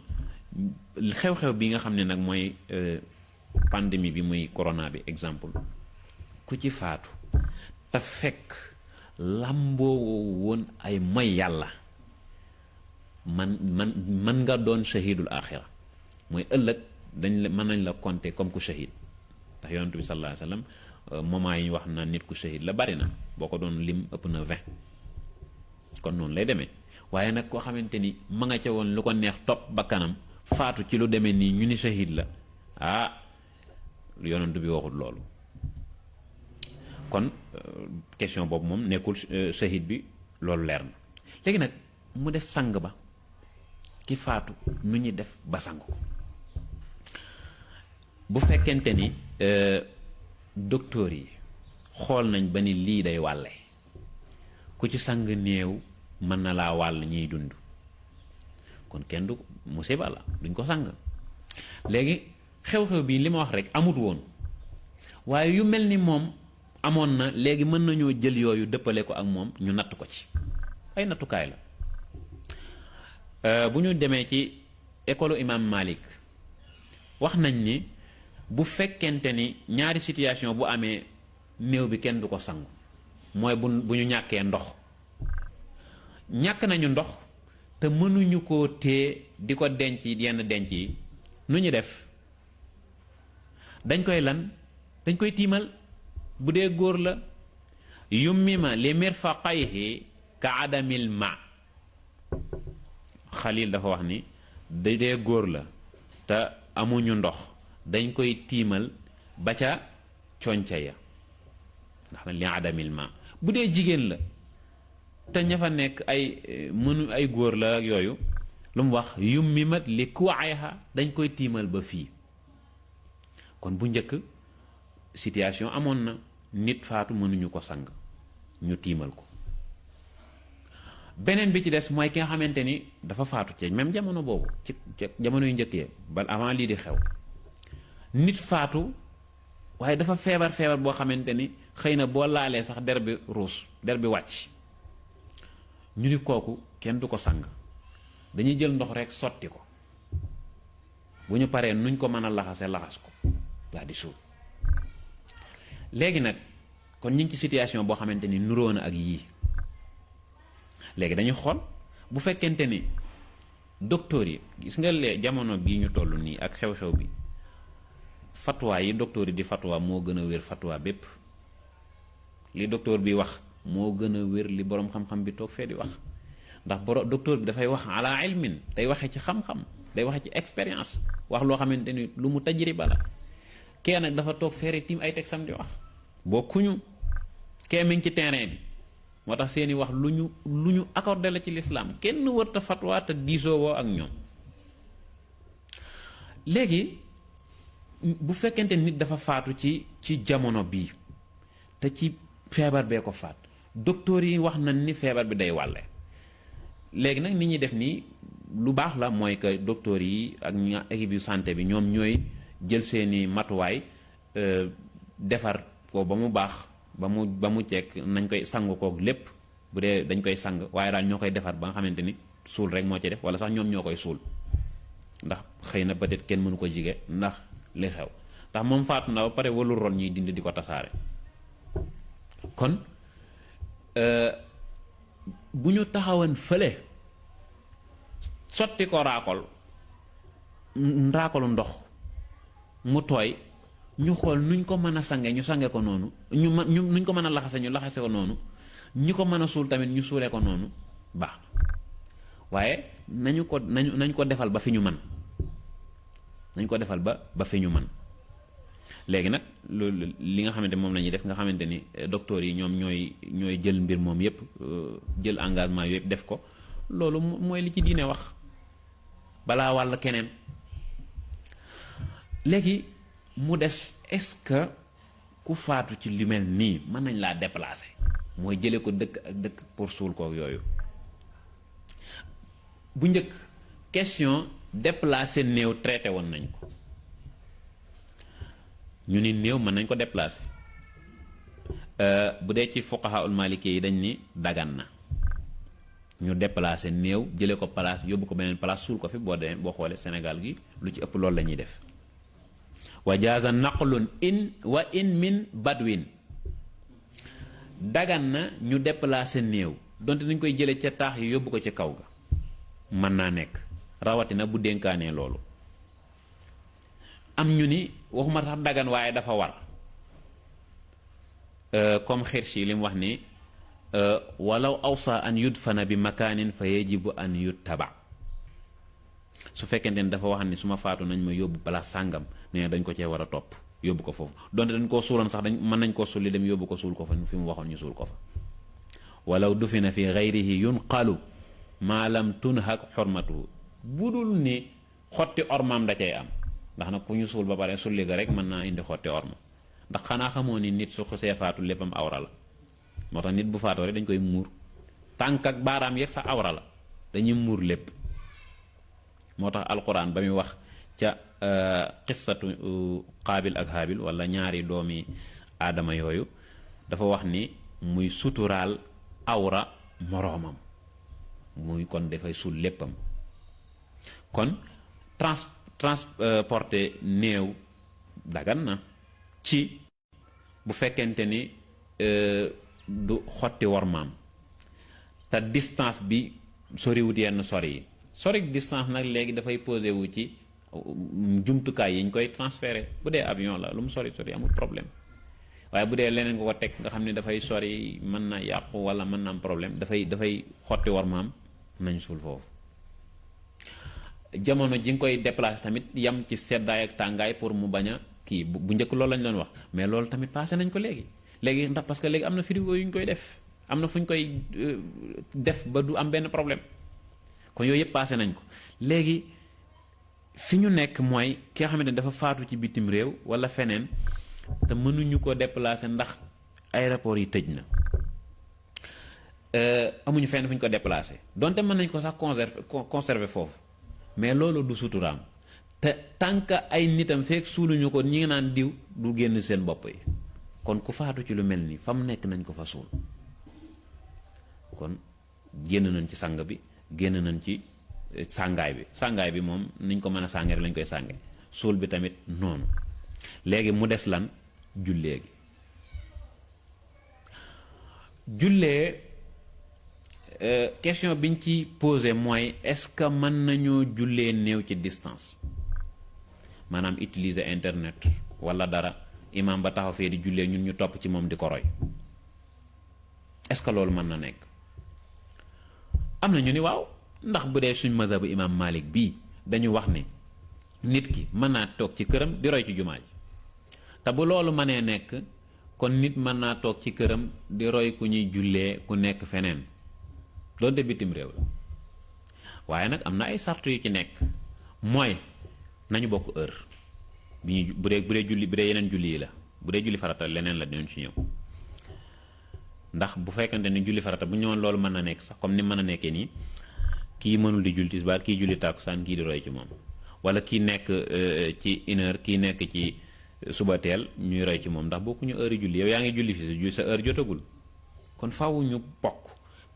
xew-xew bi nga xam ne nag mooy pandémie bi muy corona bi exemple, ku ci faatu te fekk làmboo woon ay moy yàlla man nga doon shahidul axira, mooy ëllëg mën nañ la compter comme ku shahid. ndax yonent bi sallallahu alayhi wa sallam moment yi ñu wax na nit ku shahid la bari na, boo ko doon lim ëpp na 20. kon noonu lay demee. waaye nag koo xamante ni ma nga ca woon lu ko neex topp ba kanam faatu ci lu demee nii ñu ni shahid la, yonent bi waxul loolu. kon question boobu moom nekkul shahid bi, loolu leer na. léegi nag mu def sang ba, ki faatu nu ñuy def ba sang ko. bu fekkente ni docteur yi xool nañ ba ni lii day wàlle, ku ci sang néew mën na laa wàll ñiy dund, kon kenn du musiba la, duñ ko sang. léegi xew-xew bii li ma wax rek amut woon, waaye yu mel ni moom amoon na. léegi mën nañoo jël yooyu dëppale ko ak moom, ñu natt ko ci ay nattukaay la. bu ñu demee ci école imam Malik wax nañ ni bu fekkente ni ñaari situation bu amee néew bi kenn du ko sangu, mooy bu ñu ñàkkee ndox. ñàkk nañu ndox te mënuñu koo téye di ko denc yenn denc yi, nu ñu def? dañ koy tiimal. bu dee góor la yummima li mirfaqayhi ka adamil ma. Xalil dafa wax ni da dee góor la te amuñu ndox dañ koy tiimal ba ca conca ya, nga xam ne li adamil ma. bu dee jigéen la te ña fa nekk ay góor la ak yooyu, lu mu wax yummimat li kuwayha, dañ koy tiimal ba fii. kon bu njëkk situation amoon na, nit faatu mënuñu ko sang, ñu tiimal ko. beneen bi ci des mooy ki nga xamante ni dafa faatu ci même jamono boobu, ci jamono yu njëkkee ba avant lii di xew, nit faatu waaye dafa feebar boo xamante ni xëy na boo laalee sax der bi ruus, der bi wàcc. ñu ni kooku kenn du ko sang, dañuy jël ndox rek sotti ko, bu ñu paree nuñ ko mën a laxas ko daal di suul. léegi nag kon ñu ngi ci situation boo xamante ni nuroo na ak yii. léegi dañu xool bu fekkente ni docteur yi, gis nga jamono bii ñu toll nii ak xew-xew bi, fatwa yi docteur yi di fatwa moo gën a wér fatwa bépp. li docteur bi wax moo gën a wér li boroom xam-xam bi toog fee di wax. ndax docteur bi dafay wax ala ilmin, day waxee ci xam-xam, day waxee ci expérience, wax loo xamante ni lu mu tajriba la. kee nag dafa toog feere tiim ay texam di wax, bokkuñu. kee mi ngi ci terrain bi, moo tax seeni wax lu ñu accordé la ci lislaam, kenn wërta fatwa te diisoo woo ak ñoom. léegi bu fekkente nit dafa faatu ci jamono bii te ci feebar bee ko faat, docteur yi wax nañ ni feebar bi day wàlle. léegi nag nit ñi def nii lu baax la, mooy que docteur yi ak équipe yu santé bi ñoom ñooy jël seeni matuwaay defar ko ba mu baax, ba mu cekk, nañ koy sang kook lépp. bu dee dañ koy sang, waaye daal ñoo koy defar ba nga xamante ni suul rek moo ci def, wala sax ñoom ñoo koy suul, ndax xëy na peut-être kenn mënu ko jige ndax li xew. ndax moom faatu na ba pare walul ron ñuy dindi di ko tasaare. kon bu ñu taxawoon fële sotti ko raakolu ndox mu tooy, ñu xool nuñ ko mën a sange ñu sange ko noonu, nuñ ko mën a laxase ñu laxase ko noonu, ñi ko mën a suul tamit ñu suulee ko noonu baax na. waaye nañu ko defal ba fi ñu man nañ ko defal ba fi ñu man léegi nag loolu li nga xamante moom la ñuy def nga xamante ni docteurs yi ñoom ñooy jël mbir moom yépp jël engagement yooyu yépp def ko loolu mooy li ci diine wax balaa wàll keneen. léegi mu des est-ce que ku faatu ci lu mel nii mën nañ laa déplacer mooy jële ko dëkk ak dëkk pour suul ko yooyu. bu njëkk question déplacer néew traité woon nañ ko ñu ni néew mën nañ ko déplacer bu dee ci fuqaha ul maliki yi dañ ni dagan na ñu déplacer néew jële ko place yóbbu ko beneen place suul ko fi boo demee boo xoolee Sénégal gi lu ci ëpp loolu la ñuy def. wa jaaza naqlun in min badwin dagan na ñu déplacer néew donte dañ koy jële ca taax yi yóbbu ko ci kaw ga mën naa nekk rawatina bu dénkaanee loolu. am ñu ni waxuma sax dagan waaye dafa war comme Xirsi li mu wax ni walaw awsa an yudfana bi makaanin fa yajibu an yuttaba su fekkente ni dafa wax ni su ma faatu nañ ma yóbbu place sàngam nee dañ ko cee war a topp yóbbu ko foofu donte dañ koo suuloon sax mën nañ koo sulli dem yóbbu ko suul ko fa fi mu waxoon ñu suul ko fa. walaw dufina fi gayrihi yunqalu maa lam tunhak xormatuhu bu dul ni xotti ormaam da cay am ndax nag ku ñu suul ba pare sulli ga rek mën naa indi xotti orma ndax xanaa xamoo ni nit su xasee faatu léppam awra la moo tax nit bu faatoo rek dañ koy muur tànk ak baaraam yeeg sa awra la dañuy muur lépp. moo tax alquran ba muy wax ca qissatu qaabil ak haabil wala ñaari doomi aadama yooyu dafa wax ni muy suturaal awra moroomam muy kon dafay suul léppam kon transporter néew dagan na ci bu fekkente ni du xotti wormaam te distance bi soriwut yenn sori yi sori distance nag léegi dafay posé wu ci jumtukaay yi ñu koy transféré bu dee avion la lu mu sori amul problème waaye bu dee leneen ko teg nga xam ne dafay sori mën na yàqu wala mën na am problème dafay xotti wormaam nañ suul foofu. jamono ji nga koy déplacé tamit yam ci seddaay ak tàngaay pour mu bañ a kii bu njëkk loolu lañ doon wax mais loolu tamit passé nañ ko léegi ndax parce que léegi am na frigo yu ñu koy def am na fu ñu koy def ba du am benn problème kon yooyu yëpp passé nañ ko léegi fi ñu nekk mooy ki nga xamante ne dafa faatu ci bitim réew wala feneen te mënuñu ko déplacer ndax aéroport yi tëj na amuñu fenn fu ñu ko déplacer donte mën nañ ko sax conserver foofu mais loolu du suturaam te tant que ay nitam fekk suuluñu ko ñi ngi naan diw du génn seen bopp yi kon ku faatu ci lu mel nii fa mu nekk nañ ko fa suul kon génn nañ ci sang bi génn nañ ci sàngaay bi moom niñ ko mën a sàngee lañ koy sànge suul bi tamit noonu léegi mu des lan jullee gi jullee question biñ ci posé mooy est-ce que mën nañoo jullee néew ci distance maanaam utiliser internet wala dara imam ba taxaw fee di jullee ñun ñu topp ci moom di ko roy est-ce que loolu mën na nekk am na ñu ni waaw ndax bu dee suñ mazhabu imam Malik bii dañu wax ni nit ki mën naa toog ci këram di roy ci jumaa ji te bu loolu mënee nekk kon nit mën naa toog ci këram di roy ku ñuy jullee ku nekk feneen doonte bitim réew la waaye nag am na ay sartu yu ci nekk mooy nañu bokk heure bi ñu bu dee julli bu dee yeneen julli yi la bu dee julli farata leneen la dinañ ci ñëw ndax bu fekkante ni julli farata bu ñëwoon loolu mën na nekk sax comme ni mën a nekkee nii kii mënul di julli tisbaar kii julli tàkkusaan kii di roy ci moom wala kii nekk ci une heure kii nekk ci suba teel ñuy roy ci moom ndax bokkuñu heure yi julli yow yaa ngi julli fi sa heure jotagul kon faaw ñu bokk.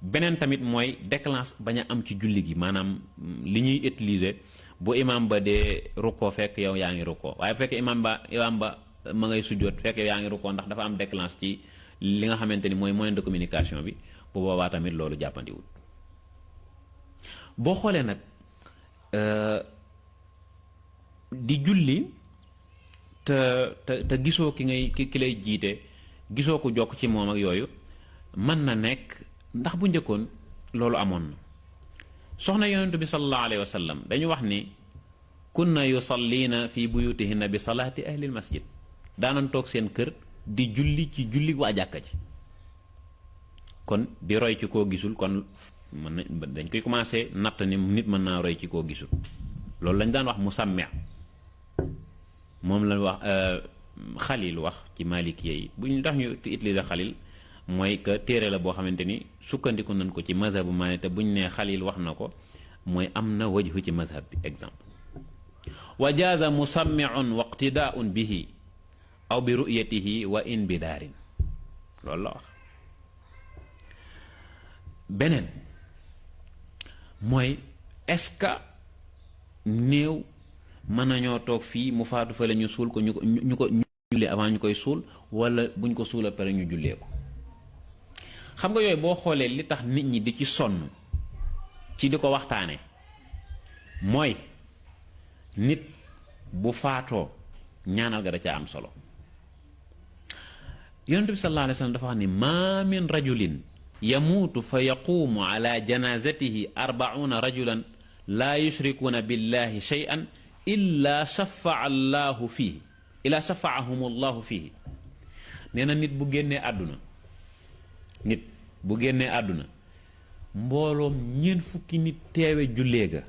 beneen tamit mooy déclenche bañ a am ci julli gi maanaam li ñuy utiliser bu imam ba dee rukkoo fekk yow yaa ngi rukkoo waaye bu fekkee imam ba ma ngay sujjóot fekk yow yaa ngi rukkoo ndax dafa am déclenche ci li nga xamante ni mooy moyen de communication bi bu boobaa tamit loolu jàppandiwul boo xoolee nag di julli te gisoo ki lay jiite gisoo ko jokk ci moom ak yooyu mën na nekk ndax bu njëkkoon loolu amoon na soxna yonentu bi sallallahu alayhi wa sallam dañu wax ni kunna yusalliina fi buyutihinna bi salaati ahlil masjid, daanan toog seen kër di julli ci julli waa jàkka ji. kon di roy ci koo gisul, kon mën na dañ koy commencé natt ni nit mën naa roy ci koo gisul. loolu lañ daan wax musammi, moom lañ wax xalil wax ci malikiya yi. bu ñu tax ñu utiliser xalil mooy que téere la boo xamante ni sukkandiku nañ ko ci mazhab bu Maalik, te bu ñu nee xalil wax na ko mooy am na wajhu ci mazhab bi. exemple, wa jaaza musammiun wa iqtidaun bihi aw bi ru'yatihi wa in bi daarin, loolu la wax. beneen mooy est-ce que néew mën nañoo toog fii mu faatu fële ñu suul ko ñu ko jullee avant ñu koy suul, wala buñ ko suul a pare ñu jullee ko. xam nga yooyu boo xoolee li tax nit ñi di ci sonn ci di ko waxtaane mooy nit bu faatoo ñaanal ga da ca am solo. yonent bi sallallahu alayhi wa sallam dafa wax ni ma min rajulin yamuutu fa yaquumu ala janazatihi 40 rajulan laa yushrikuuna billahi shay'an illa shafaa allahu fihi illa shafaahum allahu fihi. nee na nit bu génnee àdduna, nit bu génnee àdduna mbooloom ñeent fukki nit teewe jullee ga,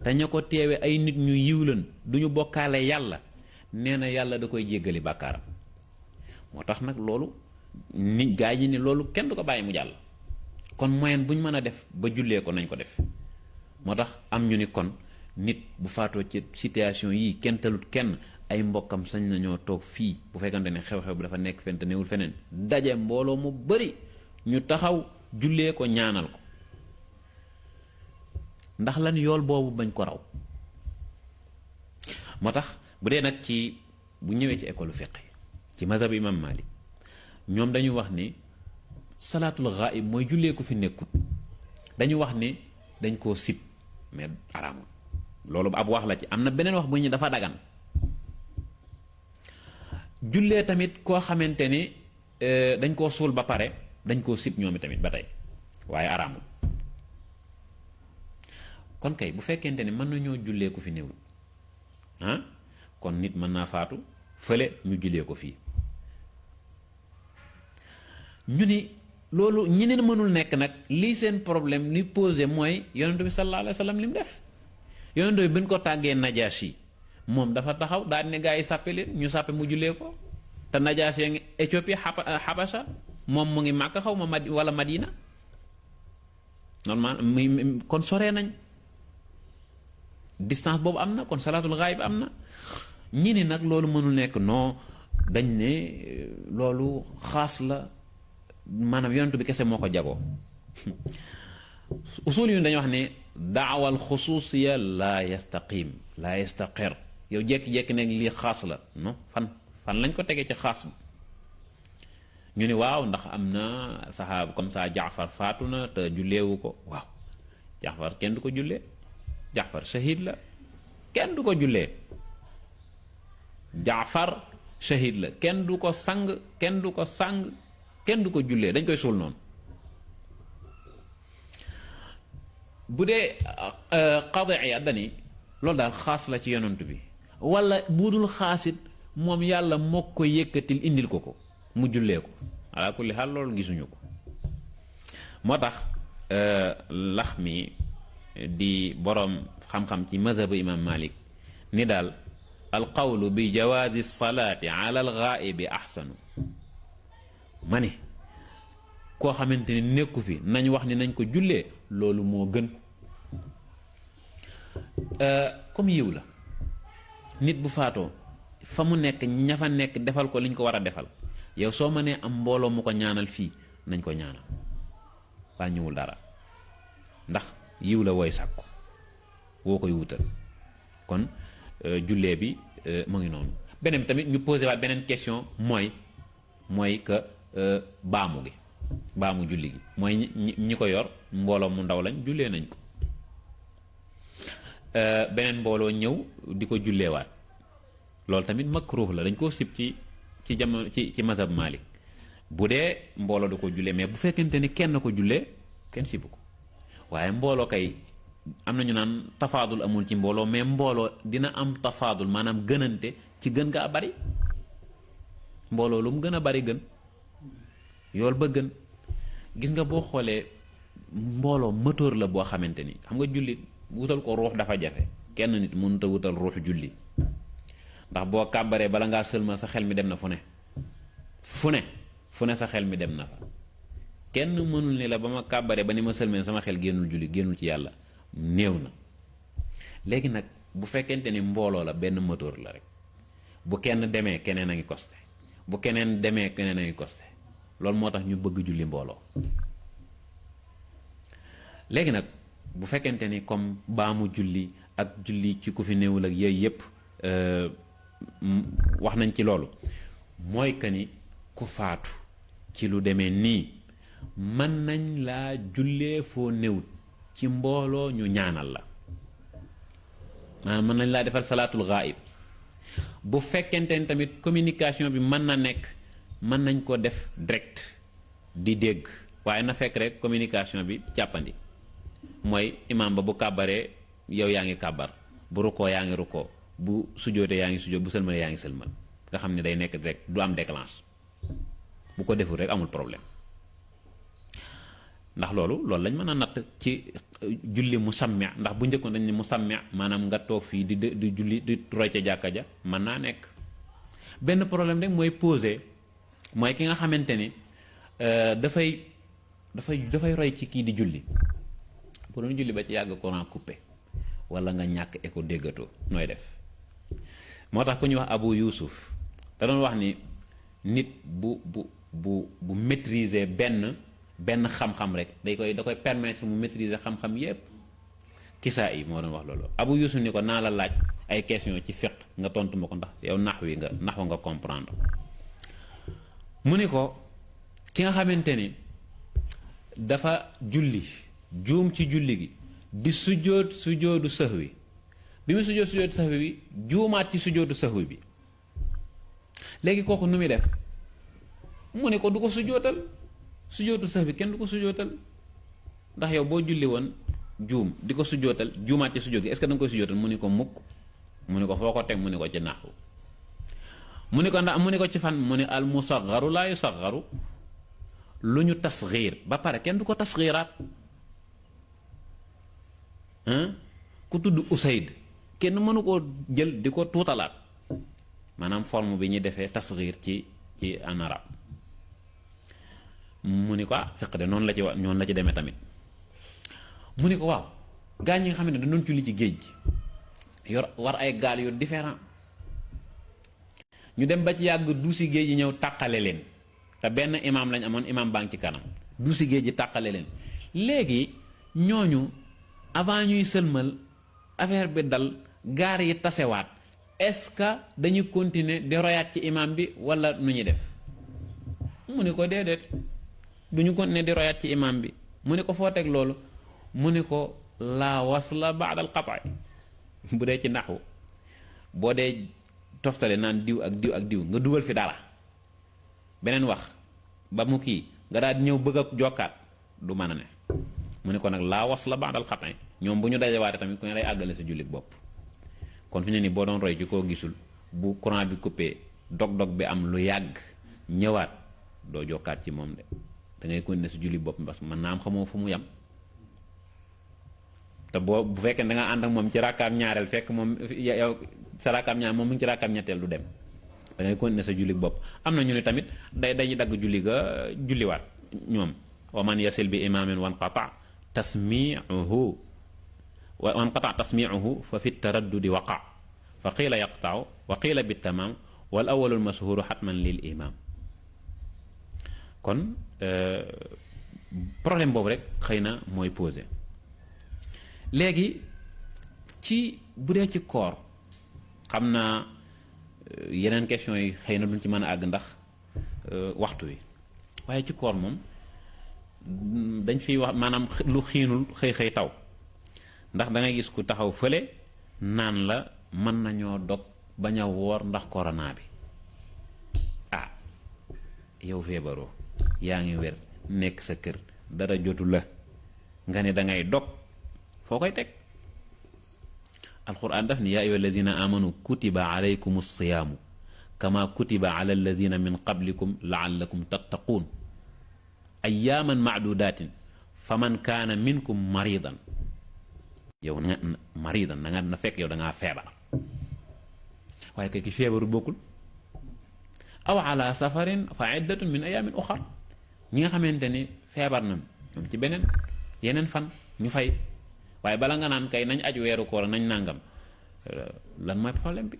te ña ko teewe ay nit ñu yiwlan duñu bokkaale yàlla, nee na yàlla da koy jéggali bàkkaaram. moo tax nag loolu nit gaa yi ni loolu kenn du ko bàyyi mu jàll. kon moyen bu ñu mën a def ba jullee ko nañ ko def. moo tax am ñu ni kon nit bu faatoo ci situation yii kenn talut kenn, ay mbokkam sañ nañoo toog fii bu fekkante ne xew-xew bi dafa nekk fenn te newul feneen, daje mbooloo mu bari ñu taxaw jullee ko ñaanal ko, ndax lan yool boobu bañ ko raw. moo tax bu dee nag ci bu ñëwee ci école fiqh ci madhab imam Malik, ñoom dañu wax ni salaatul ghaib mooy jullee ko fi nekkut. dañu wax ni dañ koo sib mais araamul. loolu ab wax la ci. am na beneen wax bu ñu dafa dagan. jullee tamit koo xamante ni dañ koo suul ba pare dañ koo sib ñoom tamit ba tey, waaye araamul. kon kay bu fekkente ni mën nañoo jullee ko fi néewul kon nit mën naa faatu fële ñu jullee ko fii. ñu ni loolu ñeneen mënul nekk nag, lii seen problème li posé mooy yonent bi sallallahu alayhi wa sallam li mu def. yonent bi bi ñu ko tàggee Najaasi moom dafa taxaw daal ne gaa yi sàppe leen, ñu sàppe mu jullee ko. te Najaasi yaa ngi Éthiopie Habasha, moom mu ngi Màkka xaw ma wala Madina. normalement kon soree nañ, distance boobu am na, kon salaatul ghaib am na. ñi ni nag loolu mënul nekk, non dañ ne loolu xaas la, maanaam yonent bi kese moo ko jagoo. usul yu dañuy wax ne daawal xusuusiya laa yastaqim laa yastaqir. yow jékki-jékki nag lii xaas la, non fan lañ ko tegee ci xaas bi. ñu ne waaw ndax am na saxaaba comme ça Jaafar faatu na te julleewu ko. waaw Jaafar kenn du ko jullee, Jaafar shahid la, kenn du ko jullee. Jaafar shahid la, kenn du ko sang, kenn du ko sang, kenn du ko jullee, dañ koy suul noonu. bu dee qadiya dani loolu daal xaas la ci yonent bi, wala bu dul xaasit moom yàlla moo ko yëkkatil indil ko mu jullee ko. ala kulli xaal loolu gisuñu ko. moo tax Laxmi di boroom xam-xam ci madhabu imam Malik ni daal alqawlu bi jawaazi salaati ala alxaaibi axsanu. ma ne koo xamante ni nekku fi nañ wax ni nañ ko jullee, loolu moo gën. comme yiw la nit bu faatoo fa mu nekk ña fa nekk defal ko liñ ko war a defal, yow soo mënee am mbooloo mu ko ñaanal fii nañ ko ñaanal, waa ñëwul dara, ndax yiw la wooy sàkku woo koy wutal. kon jullee bi mu ngi noonu. beneen bi tamit ñu posé waat beneen question mooy que baamu julli gi mooy ñi ko yor mbooloo mu ndaw lañ, jullee nañ ko. beneen mbooloo ñëw di ko julleewaat, loolu tamit makruh la, dañ koo sib ci jamono ci mazhab Malik. bu dee mbooloo da ko jullee, mais bu fekkente ni kenn ko jullee kenn sibu ko. waaye mbooloo kay am na ñu naan tafaadul amul ci mbooloo, mais mbooloo dina am tafaadul, maanaam gënante ci gën gaa bari. mbooloo lu mu gën a bari gën, yool ba gën. gis nga boo xoolee mbooloo moteur la boo xamante ni, xam nga julli wutal ko ruux dafa jafe. kenn nit mënut a wutal ruux julli, ndax boo kàbbaree bala ngaa sëlmal sa xel mi dem na fu ne fu ne sa xel mi dem na fa. kenn mënul ni la ba ma kàbbaree ba ni ma sëlmee sama xel génnul julli, génnul ci yàlla, néew na. léegi nag bu fekkente ni mbooloo la, benn moteur la rek, bu kenn demee keneen a ngi costé, bu keneen demee keneen a ngi costé. loolu moo tax ñu bëgg julli mbooloo. léegi nag bu fekkente ni comme baamu julli ak julli ci ku fi néewul ak yooyu yépp wax nañ ci loolu, mooy que ni ku faatu ci lu demee nii mën nañ laa jullee foo néewut ci mbooloo ñu ñaanal la, maanaam mën nañ laa defal salaatul ghaib. bu fekkente ni tamit communication bi mën na nekk, mën nañ ko def direct di dégg, waaye na fekk rek communication bi jàppandi. mooy imaam ba bu kàbbaree yow yaa ngi kàbbar, bu rukkoo yaa ngi rukkoo, bu sujootee yaa ngi sujoot, bu sëlmalee yaa ngi sëlmal, nga xam ne day nekk direct, du am déclenche. bu ko deful rek amul problème, ndax loolu lañ mën a natt ci julli musammi. ndax bu njëkkoon dañ ne musammi maanaam nga toog fii di julli di roy ca jàkka ja, mën naa nekk. benn problème rek mooy posé, mooy ki nga xamante ni dafay roy ci kii di julli. bu doon julli ba ci yàgg courant coupé wala nga ñàkk écho déggatoo nooy def. moo tax ku ñuy wax Abu Yusuf da doon wax ni nit bu maîtriser benn xam-xam rek da koy permettre mu maîtriser xam-xam yépp. Kisaa yi moo doon wax loolu. Abu Yusuf ni ko naa la laaj ay question ci fiqh nga tontu ma ko, ndax yow naxwi nga comprendre. mu ni ko ki nga xamante ni dafa julli juum ci julli gi di sujoodu sahwi, bi mu sujoodu sahwi bi juumaat ci sujoodu sahwi bi, léegi kooku nu muy def? mu ne ko du ko sujootal. sujoodu sahwi kenn du ko sujootal, ndax yow boo julli woon juum di ko sujootal, juumaat ci sujoot gi, est-ce que da nga koy sujootal? mu ni ko mukk. mu ni ko foo ko teg? mu ni ko ci naxwu. mu ni ko ndax mu ni ko ci fan? mu ni al musagharu laa yusagharu, lu ñu tasxiir ba pare kenn du ko tasxiiraat. ku tudd Usayd kenn mënu koo jël di ko tuutalaat, maanaam forme bi ñuy defee tasxiir ci en arab. mu ni ko fiq de noonu la ci demee tamit. mu ni ko waaw, gaa ñi nga xam ne dañu doon julli ci géej gi yor war ay gaal yu différent, ñu dem ba ci yàgg duusi géej yi ñëw tàqale leen, te benn imaam lañ amoon, imaam baa ngi ci kanam, duusi géej ji tàqale leen. léegi ñooñu avant ñuy sëlmal affaire bi dal, gaar yi tasewaat, est-ce que dañuy continuer di royaat ci imaam bi wala nu ñuy def? mu ni ko déedéet, du ñu continuer di royaat ci imaam bi. mu ni ko foo teg loolu? mu ni ko laa wasla ba'da al-qat'i. bu dee ci naxwu, boo dee toftale naan diw ak diw ak diw, nga dugal fi dara beneen wax ba mu kii nga daal ñëw bëgg a jokkaat, du mën a ne. mu ne ko nag laa wasla ba'da al-qat'i, ñoom bu ñu dajewaate tamit ku ne lay àggale sa jullit bopp. kon fi ne nii boo doon roy ci koo gisul, bu courant bi coupé dog-dog bi am lu yàgg ñëwaat, doo jokkaat ci moom de, da ngay continuer sa jullit bopp, parce que mën naa am xamoo fu mu yem. te bu fekkee da nga ànd ak moom ci rakkaam ñaareel, fekk moom yow sa rakkaam ñaareel moom mu ngi ci rakkaam ñetteel, du dem. da ngay continuer sa julli bopp. am na ñu ne tamit dañuy dagg julli ga julliwaat ñoom. wa man yasil bi imaamin wanqata tasmiuhu fa fi taraddudi waqa fa qiila yaqtau wa qiila bi tamaam wal awalul mashhuru xatman lil imaam. kon problème boobu rek xëy na mooy posé. léegi ci bu dee ci koor, xam naa yeneen question yi xëy na duñ ci mën a àgg ndax waxtu wi, waaye ci koor moom dañ fiy wax maanaam lu xiinul xëy taw, ndax da ngay gis ku taxaw fële naan la mën nañoo dog bañ a woor ndax corona bi. ah yow feebaroo, yaa ngi wér, nekk sa kër, dara jotu la, nga ne da ngay dog, foo koy teg? alquran daf ni yaa ayyuha alladina amanu kutiba alaykum alsiyaamu kama kutiba ala alladina min qablikum laallakum tattaquun ayaaman maadudatin faman kaana minkum maridan yow na maridan da nga na fekk yow da ngaa feebar waaye kay ki feebaru bokkul aw ala safarin fa iddatun min ayaamin uxar ñi nga xamante ni feebar na ñoom ci beneen yeneen fan ñu fay waaye bala nga naan kay nañ aj weeru koor nañ nàngam lan mooy problème bi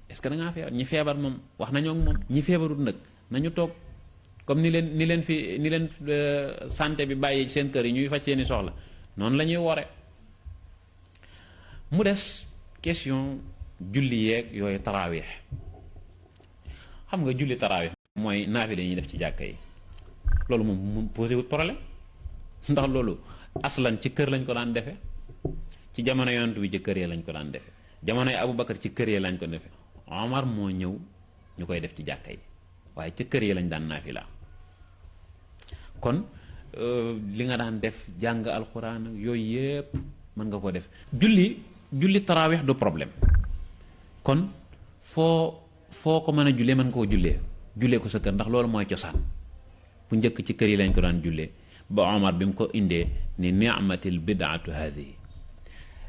est-ce que da ngaa feebar ñi feebar moom wax nañoo ak moom ñi feebarut nag nañu toog comme ni leen santé bi bàyyi seen kër yi ñuy faj seeni soxla noonu la ñuy wore mu des question julli yeeg yooyu taraaweex xam nga julli taraaweex mooy naafile ñuy def ci jàkka yi loolu moom mu posé wut problème ndax loolu aslan ci kër lañ ko daan defe ci jamono yonent bi ci kër yi lañ ko daan defe jamono yi Abubakar ci kër yi lañ ko defe Omar moo ñëw ñu koy def ci jàkka yi waaye ca kër yi lañ daan naafila kon li nga daan def jàng alxuraan yooyu yépp mën nga ko def julli taraaweex du problème kon foo ko mën a jullee mën nga koo jullee ko sa kër ndax loolu mooy cosaan bu njëkk ci kër yi lañ ko daan jullee ba Omar bi mu ko indee ni ni'matil bidaatu haadihi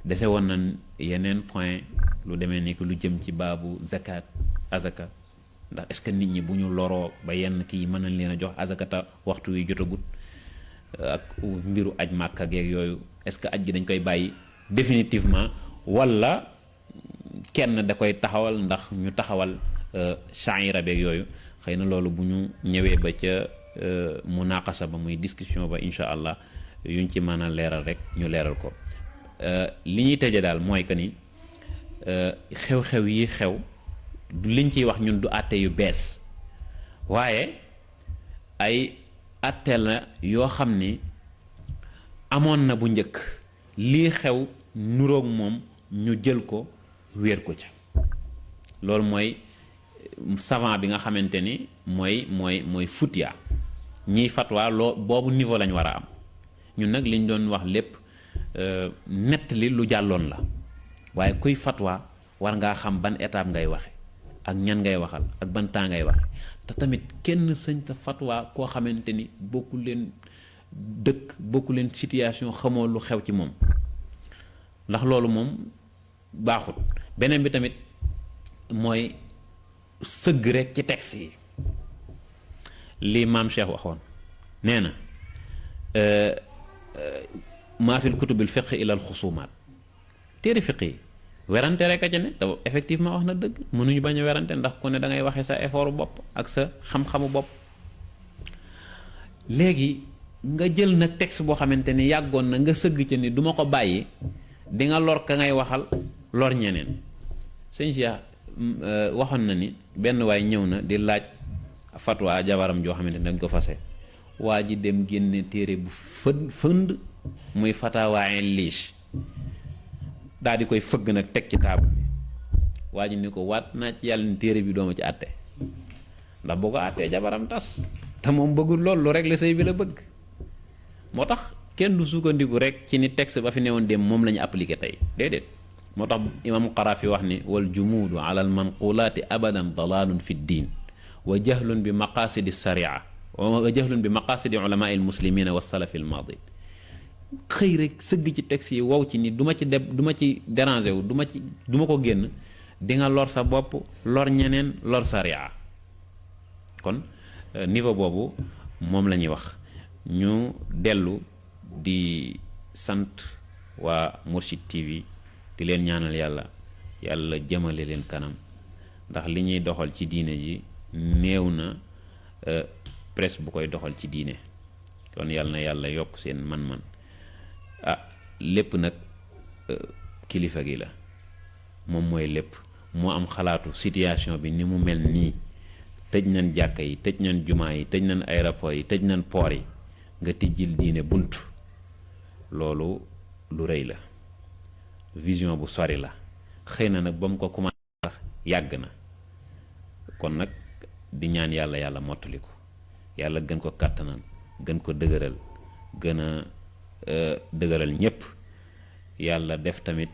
dese woon na yeneen point lu demee ni que lu jëm ci baabu zakat azaka ndax est-ce que nit ñi bu ñu loroo ba yenn kii mën nañ leen a jox azakata waxtu wi jotagut ak mbiru aj màkka geeg yooyu est-ce que aj gi dañ koy bàyyi définitivement wala kenn da koy taxawal ndax ñu taxawal sha'ira beeg yooyu xëy na loolu bu ñu ñëwee ba ca munaqasa ba muy discussion ba incha allah yuñ ci mën a leeral rek ñu leeral ko li ñuy tëje daal mooy que ni xew-xew yi xew du liñ ciy wax ñun du àtte yu bees waaye ay àtte la yoo xam ni amoon na bu njëkk lii xew nuroog moom ñu jël ko wéer ko ca loolu mooy savant bi nga xamante ni mooy futiya ñiy fatwa boobu niveau lañ war a am ñun nag liñ doon wax lépp nett li lu jàlloon la waaye kuy fatwa war ngaa xam ban étape ngay waxe ak ñan ngay waxal ak ban temps ngay waxe te tamit kenn sëñ ta fatwa koo xamante ni bokku leen dëkk bokku leen situation xamoo lu xew ci moom ndax loolu moom baaxut beneen bi tamit mooy sëgg rek ci texte yi lii maam Cheikh waxoon nee na maa fil kutubil fiqh ila al xusumaat téere fiqh yi werante rek a ca ne te effectivement wax na dëgg mënuñu bañ a werante ndax ku ne da ngay waxe sa effort bopp ak sa xam-xamu bopp léegi nga jël nag texte boo xamante ni yàggoon na nga sëgg ca ni duma ko bàyyi di nga lor ka ngay waxal lor ñeneen sëñ Cheikh waxoon na ni benn waay ñëw na di laaj fatwa jabaram joo xamante ni dañ ko fase waa ji dem génne téere bu fënd muy fatawaaye liis daal di koy fëgg nag teg ci taabu bi waa ji ni ko waat naa ci yàlla ni téere bi dooma ci àtte ndax boo ko àttee jabaram tas te moom bëggul lool lu rek la sëy bi la bëgg moo tax kenn du sukkandiku rek ci ni texte ba fi newoon dem moom la ñu appliqué tey déedéet moo tax imam Qarafi wax ni wal jumuudu ala al manqulaati abadan dalalun fi ddin wa jahlun bi maqasidi sharia wa jahlun bi maqasidi ulamai al muslimina wa salafi al maadi xëy rek sëgg ci texte yi wow ci ni du ma ci déranger wu du ma ko génn di nga lor sa bopp lor ñeneen lor sharia kon niveau boobu moom la ñuy wax ñu dellu di sant waa Mourchid TV di leen ñaanal yàlla jëmale leen kanam ndax li ñuy doxal ci diine ji néew na presse bu koy doxal ci diine kon yàlla na yàlla yokk seen man-man lépp nag kilifa gi la moom mooy lépp moo am xalaatu situation bi ni mu mel nii tëj nañ jàkka yi tëj nañ jumaa yi tëj nañ aéroport yi tëj nañ port yi nga tijjil diine bunt loolu lu rëy la vision bu sori la xëy na nag ba mu ko commencé yàgg na kon nag di ñaan yàlla mottali ko yàlla gën ko kàttanal gën ko dëgëral gën a dëgëral ñépp yàlla def tamit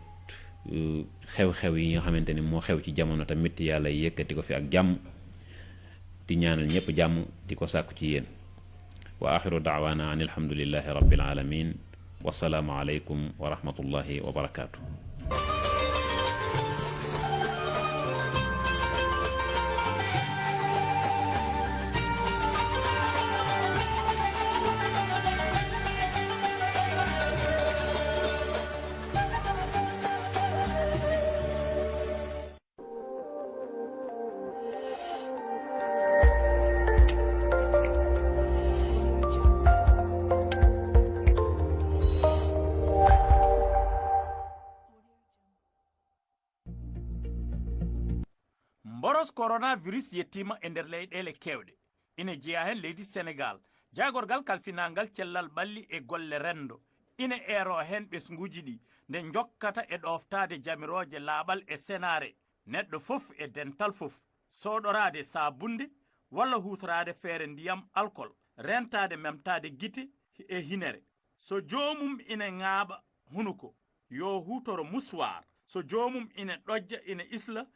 xew-xew yi nga xamante ni moo xew ci jamono tamit yàlla yëkkati ko fi ak jàmm di ñaanal ñëpp jàmm di ko sàkku ci yéen wa axiru daawaana an alhamdulillahi rabbil alamin wasalaamu aleykum wa rahmatullahi wa barakaatu. boros coronavirus yettima e nder leyɗele kewɗe ina jeeya hen leydi sénégal jagorgal kalfinalngal cellal ɓalli e golle rendo ina eero hen ɓesguji ɗi nde jokkata e ɗoftade jamiroje laaɓal e senare neɗɗo fof e dental fof soɗorade sabunde walla hutorade feere ndiyam alcool rentade memtade guite e hinere so jomum ina ŋaaɓa hunuko yo hutoro muswar so jomum ina ɗojja ina isla